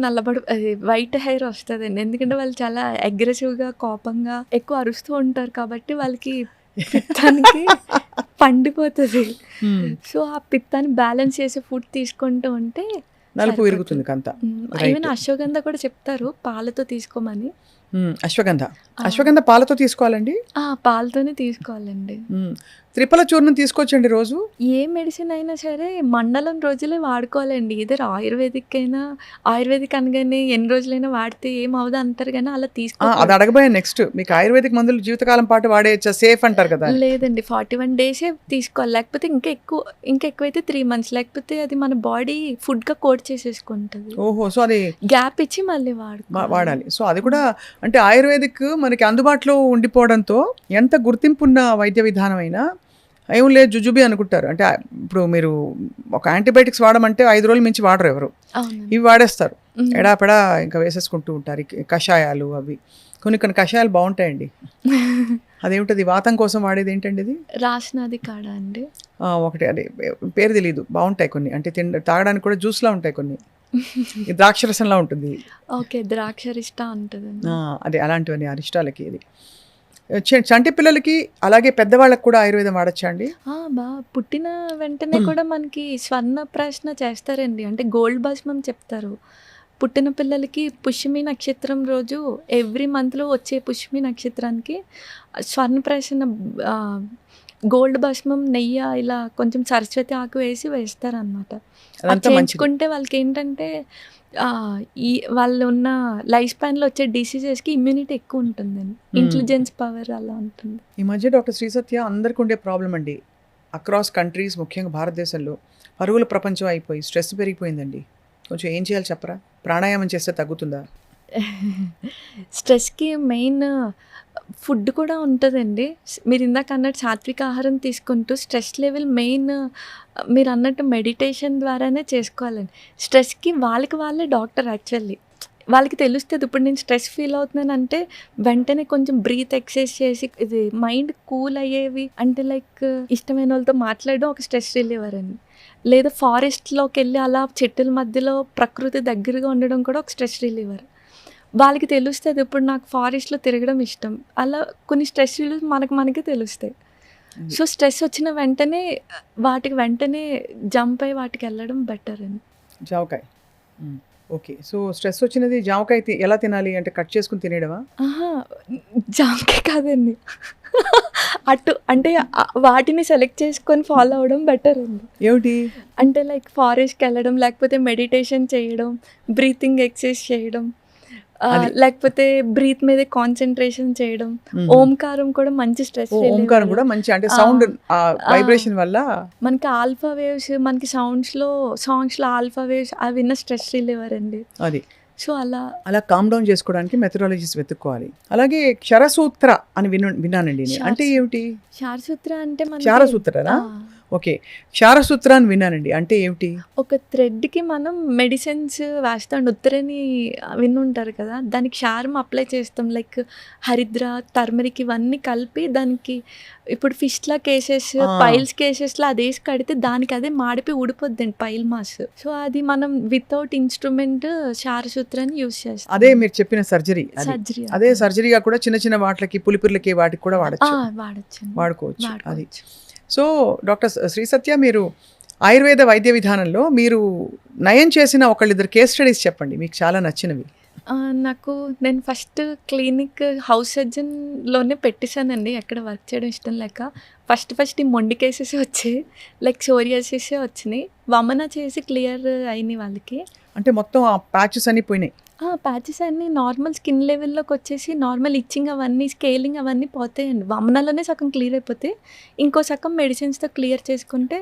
వైట్ హెయిర్ వస్తుందండి. ఎందుకంటే వాళ్ళు చాలా అగ్రెసివ్గా, కోపంగా ఎక్కువ అరుస్తూ ఉంటారు కాబట్టి వాళ్ళకి పిత్తానికి పండిపోతుంది. సో ఆ పిత్తాన్ని బ్యాలెన్స్ చేసే ఫుడ్ తీసుకుంటూ ఉంటే నలుపు విరుగుతుంది కంత. ఈవెన్ అశ్వగంధ కూడా చెప్తారు పాలతో తీసుకోమని. అశ్వగంధ పాలతో తీసుకోవాలండి? పాలతోనే తీసుకోవాలండి. త్రిఫల చూర్ణం తీసుకోవచ్చండి రోజు? ఏ మెడిసిన్ అయినా సరే మండలం రోజులే వాడుకోవాలండి. ఇద్దరు ఆయుర్వేదిక్ అయినా, ఆయుర్వేదిక్ అనగానే ఎన్ని రోజులైనా వాడితే ఏం అవ్వదు అంటారు కానీ అలా అది అడగబోయే నెక్స్ట్. మీకు ఆయుర్వేదిక్ మందులు జీవితకాలం పాటు వాడేయచ్చా, సేఫ్ అంటారు కదా? లేదండి, 41 డేసే తీసుకోవాలి. లేకపోతే ఇంకా ఎక్కువైతే 3 months, లేకపోతే అది మన బాడీ ఫుడ్గా కోడ్ చేసేసుకుంటుంది. ఓహో, సో అది గ్యాప్ ఇచ్చి మళ్ళీ వాడాలి. సో అది కూడా అంటే ఆయుర్వేదిక్ మనకి అందుబాటులో ఉండిపోవడంతో ఎంత గుర్తింపు ఉన్న వైద్య విధానం అయినా ఏం లేదు జుజుబి అనుకుంటారు. అంటే ఇప్పుడు మీరు ఒక యాంటీబయాటిక్స్ వాడమంటే 5 రోజుల మించి వాడరు ఎవరు. ఇవి వాడేస్తారు, ఎడాపెడా ఇంకా వేసేసుకుంటూ ఉంటారు. కషాయాలు అవి కొన్ని కషాయాలు బాగుంటాయండి. అదేమిటది వాతం కోసం వాడేది ఏంటండి ఇది? రాసినది కాడ అండి ఒకటి, అదే పేరు తెలియదు, బాగుంటాయి కొన్ని. అంటే తాగడానికి కూడా జ్యూస్లా ఉంటాయి కొన్ని. ద్రాక్షరసంలా ఉంటుంది. ఓకే, ద్రాక్షరిష్ట ఉంటుంది. అదే అలాంటివన్నీ అరిష్టాలకి. ఇది చంటి పిల్లలకి అలాగే పెద్దవాళ్ళకి కూడా ఆయుర్వేదం వాడచ్చా అండి? పుట్టిన వెంటనే కూడా మనకి స్వర్ణ ప్రశ్న చేస్తారండి. అంటే గోల్డ్ భస్మం చెప్తారు. పుట్టిన పిల్లలకి పుష్యమి నక్షత్రం రోజు ఎవ్రీ మంత్లో వచ్చే పుష్యమి నక్షత్రానికి స్వర్ణ ప్రశ్న గోల్డ్ భస్మం, నెయ్యి ఇలా కొంచెం సరస్వతి ఆకు వేస్తారనమాట. చేయించుకుంటే వాళ్ళకి ఏంటంటే వాళ్ళు ఉన్న లైఫ్ స్పాన్లో వచ్చే డిసీజెస్కి ఇమ్యూనిటీ ఎక్కువ ఉంటుందండి, ఇంటెలిజెన్స్ పవర్ అలా ఉంటుంది. ఈ మధ్య డాక్టర్ శ్రీ సత్య అందరికి ఉండే ప్రాబ్లం అండి, అక్రాస్ కంట్రీస్ ముఖ్యంగా భారతదేశంలో పరుగుల ప్రపంచం అయిపోయి స్ట్రెస్ పెరిగిపోయిందండి. కొంచెం ఏం చేయాలి చెప్పరా? ప్రాణాయామం చేస్తే తగ్గుతుందా? స్ట్రెస్కి మెయిన్ ఫుడ్ కూడా ఉంటుందండి. మీరు ఇందాక అన్నట్టు సాత్విక ఆహారం తీసుకుంటూ స్ట్రెస్ లెవెల్ మెయిన్ మీరు అన్నట్టు మెడిటేషన్ ద్వారానే చేసుకోవాలండి. స్ట్రెస్కి వాళ్ళే డాక్టర్. యాక్చువల్లీ వాళ్ళకి తెలుస్తుంది. ఇప్పుడు నేను స్ట్రెస్ ఫీల్ అవుతున్నాను అంటే వెంటనే కొంచెం బ్రీత్ ఎక్సర్సైజ్ చేసి ఇది మైండ్ కూల్ అయ్యేవి అంటే లైక్ ఇష్టమైన వాళ్ళతో మాట్లాడడం ఒక స్ట్రెస్ రిలీవర్ అండి. లేదా ఫారెస్ట్లోకి వెళ్ళి అలా చెట్టుల మధ్యలో ప్రకృతి దగ్గరగా ఉండడం కూడా ఒక స్ట్రెస్ రిలీవర్. వాళ్ళకి తెలుస్తుంది ఇప్పుడు నాకు ఫారెస్ట్లో తిరగడం ఇష్టం. అలా కొన్ని స్ట్రెస్ రిలీవ్ మనకే తెలుస్తాయి. సో స్ట్రెస్ వచ్చిన వెంటనే వెంటనే జంప్ అయ్యి వాటికి వెళ్ళడం బెటర్ అని. జామకాయ, ఓకే. సో స్ట్రెస్ వచ్చినది జామకాయ ఎలా తినాలి అంటే కట్ చేసుకుని తినేయడమా? జామకాయ కాదండి, అటు అంటే వాటిని సెలెక్ట్ చేసుకొని ఫాలో అవ్వడం బెటర్ అండి. ఏమిటి అంటే లైక్ ఫారెస్ట్కి వెళ్ళడం, లేకపోతే మెడిటేషన్ చేయడం, బ్రీతింగ్ ఎక్సర్సైజ్ చేయడం, లేకపోతే బ్రీత్ మీద కాన్సన్ట్రేషన్ చేయడం. ఓంకారం కూడా మంచి స్ట్రెస్. ఓంకారం కూడా మంచి, అంటే సౌండ్ వైబ్రేషన్ వల్ల మనకి ఆల్ఫా వేవ్స్, మనకి సాంగ్స్లో ఆల్ఫా వేవ్స్ అవి విన్న స్ట్రెస్ రిలీవర్ అండి. అది సో అలా కామ్ డౌన్ చేసుకోవడానికి మెథడాలజీస్ వెతుక్కోవాలి. అలాగే క్షరసూత్ర అని విన్నానండి. అంటే ఏమిటి క్షారసూత్ర? అంటే క్షారసూత్రనా? ఓకే, క్షారసూత్ర అని విన్నానండి. అంటే ఏమిటి? ఒక థ్రెడ్కి మనం మెడిసిన్స్ వేస్తాం. ఉత్తరని వినుంటారు కదా, దానికి క్షారం అప్లై చేస్తాం. లైక్ హరిద్ర, టర్మరిక్ ఇవన్నీ కలిపి దానికి ఇప్పుడు ఫిష్లా కేసెస్, పైల్స్ కేసెస్లో అది వేసి కడితే దానికి అదే మాడిపోయి ఊడిపోద్దండి పైల్ మాస్. సో అది మనం వితౌట్ ఇన్స్ట్రుమెంట్ క్షారసూత్రాన్ని యూజ్ చేస్తాం. అదే మీరు చెప్పిన సర్జరీ. అదే సర్జరీగా కూడా చిన్న వాటికి పులిపిర్లకి వాటికి కూడా వాడుకోవచ్చు. అది. సో డాక్టర్ శ్రీ సత్య, మీరు ఆయుర్వేద వైద్య విధానంలో మీరు నయం చేసిన ఒకళ్ళిద్దరు కేస్ స్టడీస్ చెప్పండి, మీకు చాలా నచ్చినవి. నేను ఫస్ట్ క్లినిక్ హౌస్ సర్జన్లోనే పెట్టేశానండి, ఎక్కడ వర్క్ చేయడం ఇష్టం లేక. ఫస్ట్ ఈ మొండి కేసెస్ వచ్చాయి, లైక్ సోరియాసిస్ వచ్చినాయి. వమన చేసి క్లియర్ అయినాయి వాళ్ళకి. అంటే మొత్తం ఆ ప్యాచెస్ అన్నీ పోయినాయి? ప్యాచెస్ అన్నీ నార్మల్ స్కిన్ లెవెల్లోకి వచ్చేసి నార్మల్ ఇచ్చింగ్ అవన్నీ, స్కేలింగ్ అవన్నీ పోతాయండి. వమనలోనే సగం క్లియర్ అయిపోతే ఇంకో సగం మెడిసిన్స్తో క్లియర్ చేసుకుంటే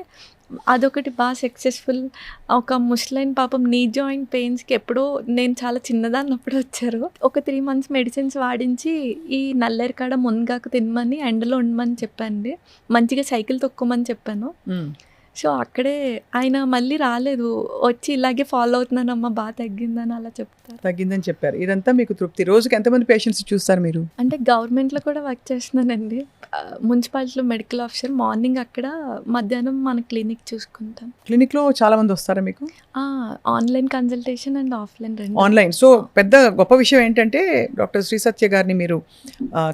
అదొకటి బాగా సక్సెస్ఫుల్. ఒక ముస్లైన్ పాపం నీ జాయింట్ పెయిన్స్కి ఎప్పుడో నేను చాలా చిన్నదాన్నప్పుడు వచ్చారు. ఒక 3 months మెడిసిన్స్ వాడించి ఈ నల్లేరు కాడ మునగాకు తినమని, ఎండలో ఉండమని చెప్పండి, మంచిగా సైకిల్ తొక్కమని చెప్పాను. సో అక్కడే ఆయన మళ్ళీ రాలేదు, వచ్చి ఇలాగే ఫాలో అవుతున్నానమ్మా బాగా తగ్గిందని అలా తగ్గిందని చెప్పారు. ఇదంతా మీకు తృప్తి. రోజుకి ఎంతమంది పేషెంట్స్ చూస్తారు మీరు? అంటే గవర్నమెంట్లో కూడా వర్క్ చేస్తున్నానండి, మున్సిపాలిటీలో మెడికల్ ఆఫీసర్. మార్నింగ్ అక్కడ, మధ్యాహ్నం మన క్లినిక్ చూసుకుంటాం. క్లినిక్లో చాలా మంది వస్తారా మీకు? ఆన్లైన్ కన్సల్టేషన్ అండ్ ఆఫ్లైన్ రెండు. ఆన్లైన్. సో పెద్ద గొప్ప విషయం ఏంటంటే డాక్టర్ శ్రీ సత్య గారిని మీరు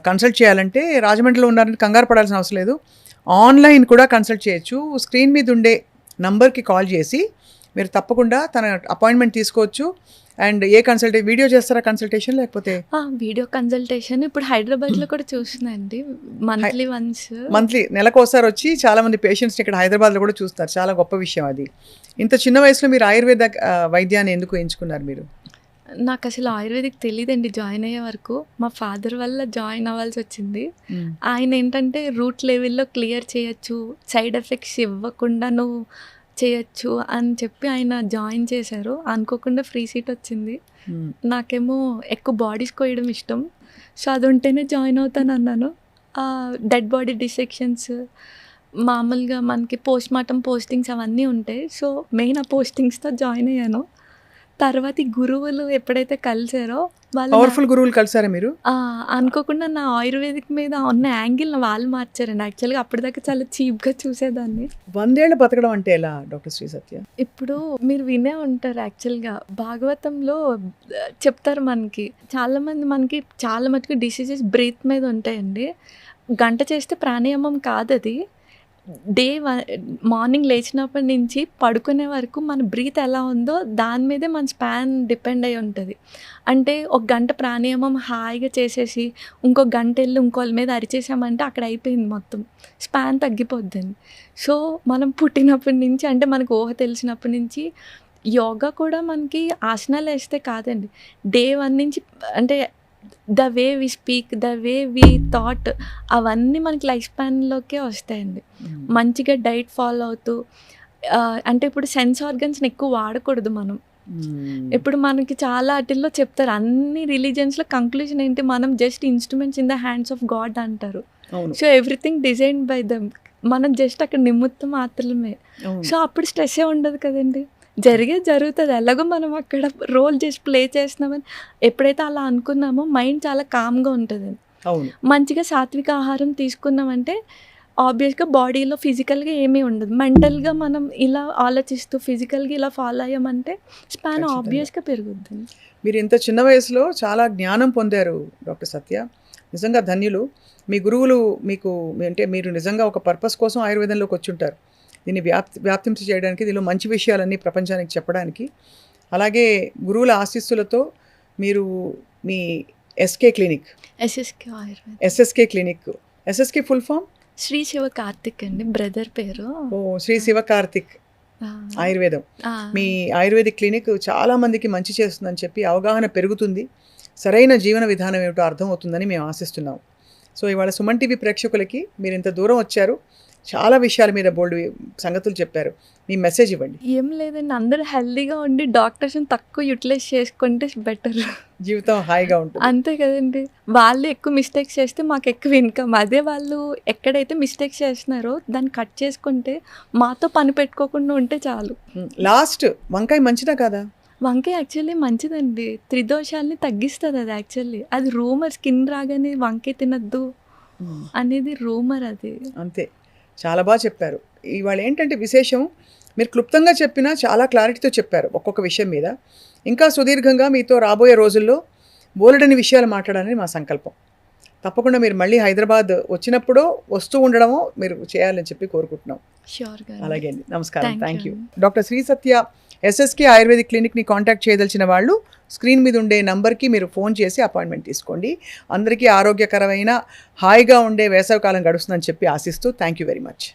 కన్సల్ట్ చేయాలంటే రాజమండ్రిలో ఉన్నారని కంగారు పడాల్సిన అవసరం లేదు. ఆన్లైన్ కూడా కన్సల్ట్ చేయొచ్చు. స్క్రీన్ మీద ఉండే నంబర్కి కాల్ చేసి మీరు తప్పకుండా తన అపాయింట్మెంట్ తీసుకోవచ్చు. అండ్ ఏ వీడియో చేస్తారా కన్సల్టేషన్, లేకపోతే వీడియో కన్సల్టేషన్ ఇప్పుడు హైదరాబాద్లో కూడా చూస్తున్నాండి, మంత్లీ వన్స్. మంత్లీ నెలకోసారి వచ్చి చాలా మంది పేషెంట్స్ని ఇక్కడ హైదరాబాద్లో కూడా చూస్తారు. చాలా గొప్ప విషయం అది. ఇంత చిన్న వయసులో మీరు ఆయుర్వేద వైద్యాన్ని ఎందుకు ఎంచుకున్నారు మీరు? నాకు అసలు ఆయుర్వేదిక్ తెలియదండి జాయిన్ అయ్యే వరకు. మా ఫాదర్ వల్ల జాయిన్ అవ్వాల్సి వచ్చింది. ఆయన ఏంటంటే రూట్ లెవెల్లో క్లియర్ చేయొచ్చు, సైడ్ ఎఫెక్ట్స్ ఇవ్వకుండా నువ్వు చేయొచ్చు అని చెప్పి ఆయన జాయిన్ చేశారు. అనుకోకుండా ఫ్రీ సీట్ వచ్చింది. నాకేమో ఎక్కువ బాడీస్ కోయడం ఇష్టం. సో అది ఉంటేనే జాయిన్ అవుతాను అన్నాను. డెడ్ బాడీ డిసెక్షన్స్, మామూలుగా మనకి పోస్ట్ మార్టం పోస్టింగ్స్ అవన్నీ ఉంటాయి. సో మెయిన్ ఆ పోస్టింగ్స్తో జాయిన్ అయ్యాను. తర్వాత ఈ గురువులు ఎప్పుడైతే కలిసారో వాళ్ళు పవర్ఫుల్ గురువులు కలిసారా మీరు? అనుకోకుండా నా ఆయుర్వేదిక్ మీద ఉన్న యాంగిల్ వాళ్ళు మార్చారండి. యాక్చువల్గా అప్పటిదాకా చాలా చీప్గా చూసేదాన్ని. 100 ఏళ్ళు బతకడం అంటే ఎలా డాక్టర్ శ్రీ సత్య? ఇప్పుడు మీరు వినే ఉంటారు, యాక్చువల్గా భాగవతంలో చెప్తారు మనకి మనకి చాలా మటుకు డిసీజెస్ బ్రీత్ మీద ఉంటాయండి. గంట చేస్తే ప్రాణాయామం కాదు అది. మార్నింగ్ లేచినప్పటి నుంచి పడుకునే వరకు మన బ్రీత్ ఎలా ఉందో దాని మీదే మన స్పాన్ డిపెండ్ అయి ఉంటుంది. అంటే ఒక గంట ప్రాణాయామం హాయిగా చేసేసి ఇంకో గంట వెళ్ళి ఇంకోళ్ళ మీద అరిచేసామంటే అక్కడ అయిపోయింది, మొత్తం స్పాన్ తగ్గిపోద్దండి. సో మనం పుట్టినప్పటి నుంచి, అంటే మనకు ఊహ తెలిసినప్పటి నుంచి యోగా కూడా మనకి ఆసనాలు వేస్తే కాదండి, డే 1 నుంచి, అంటే the way we speak, the way we thought, అవన్నీ మనకి లైఫ్ స్పాన్లోకే వస్తాయండి. మంచిగా డైట్ ఫాలో అవుతూ, అంటే ఇప్పుడు సెన్స్ ఆర్గన్స్ని ఎక్కువ వాడకూడదు మనం. ఇప్పుడు మనకి చాలా వాటిల్లో చెప్తారు, అన్ని రిలీజియన్స్లో కంక్లూజన్ ఏంటి, మనం just instruments in the hands of God అంటారు. So everything designed by them, మనం జస్ట్ అక్కడ నిమిత్తం మాత్రమే. సో అప్పుడు స్ట్రెస్సే ఉండదు కదండి, జరుగుతుంది. ఎలాగో మనం అక్కడ రోల్ చేసి ప్లే చేస్తున్నామని ఎప్పుడైతే అలా అనుకున్నామో మైండ్ చాలా కామ్గా ఉంటుంది. మంచిగా సాత్విక ఆహారం తీసుకున్నామంటే ఆబ్వియస్గా బాడీలో ఫిజికల్గా ఏమీ ఉండదు. మెంటల్గా మనం ఇలా ఆలోచిస్తూ ఫిజికల్గా ఇలా ఫాలో అయ్యామంటే స్పాన్ ఆబ్వియస్గా పెరుగుతుంది. మీరు ఇంత చిన్న వయసులో చాలా జ్ఞానం పొందారు డాక్టర్ సత్య, నిజంగా ధన్యులు. మీ గురువులు మీకు, అంటే మీరు నిజంగా ఒక పర్పస్ కోసం ఆయుర్వేదంలోకి వచ్చి ఉంటారు. దీన్ని వ్యాప్తించి చేయడానికి, దీనిలో మంచి విషయాలన్నీ ప్రపంచానికి చెప్పడానికి. అలాగే గురువుల ఆశీస్సులతో మీరు మీ SK clinic, SSK clinic, SSK full form Shri Shiva Karthik అండి, బ్రదర్ పేరు. శ్రీ శివ కార్తిక్ ఆయుర్వేదం. మీ ఆయుర్వేదిక్ క్లినిక్ చాలా మందికి మంచి చేస్తుందని చెప్పి అవగాహన పెరుగుతుంది, సరైన జీవన విధానం ఏమిటో అర్థమవుతుందని మేము ఆశిస్తున్నాం. సో ఇవాళ సుమన్ టీవీ ప్రేక్షకులకి మీరు ఇంత దూరం వచ్చారు, చాలా విషయాల మీద బోల్డ్ సంగతులు చెప్పారు. మీ మెసేజ్ ఇవ్వండి. ఏం లేదండి, అందరూ హెల్దీగా ఉండి డాక్టర్స్ని తక్కువ యూటిలైజ్ చేసుకుంటే బెటర్, జీవితం హాయిగా ఉంటుంది. అంతే కదండి. వాళ్ళు ఎక్కువ మిస్టేక్స్ చేస్తే మాకు ఎక్కువ ఇన్కమ్. అదే వాళ్ళు ఎక్కడైతే మిస్టేక్స్ చేస్తున్నారో దాన్ని కట్ చేసుకుంటే, మాతో పని పెట్టుకోకుండా ఉంటే చాలు. లాస్ట్, వంకాయ మంచిదా కాదా? వంకాయ యాక్చువల్లీ మంచిదండి, త్రిదోషాలని తగ్గిస్తుంది అది. యాక్చువల్లీ అది రూమర్, స్కిన్ రాగానే వంకాయ తినద్దు అనేది రూమర్ అది. అంతే, చాలా బాగా చెప్పారు. ఇవాళ ఏంటంటే విశేషం, మీరు క్లుప్తంగా చెప్పినా చాలా క్లారిటీతో చెప్పారు ఒక్కొక్క విషయం మీద. ఇంకా సుదీర్ఘంగా మీతో రాబోయే రోజుల్లో బోలెడని విషయాలు మాట్లాడాలని మా సంకల్పం. తప్పకుండా మీరు మళ్ళీ హైదరాబాద్ వచ్చినప్పుడు వస్తూ ఉండడమో మీరు చేయాలని చెప్పి కోరుకుంటున్నాం. ష్యూర్గా. అలాగే అండి, నమస్కారం, thank you. Doctor Shri Satya SSK ayurvedic క్లినిక్ని కాంటాక్ట్ చేయదలిచిన వాళ్ళు స్క్రీన్ మీద ఉండే నంబర్కి మీరు ఫోన్ చేసి అపాయింట్మెంట్ తీసుకోండి. అందరికీ ఆరోగ్యకరమైన హాయిగా ఉండే వేసవికాలం గడుస్తుందని చెప్పి ఆశిస్తూ థ్యాంక్ యూ వెరీ మచ్.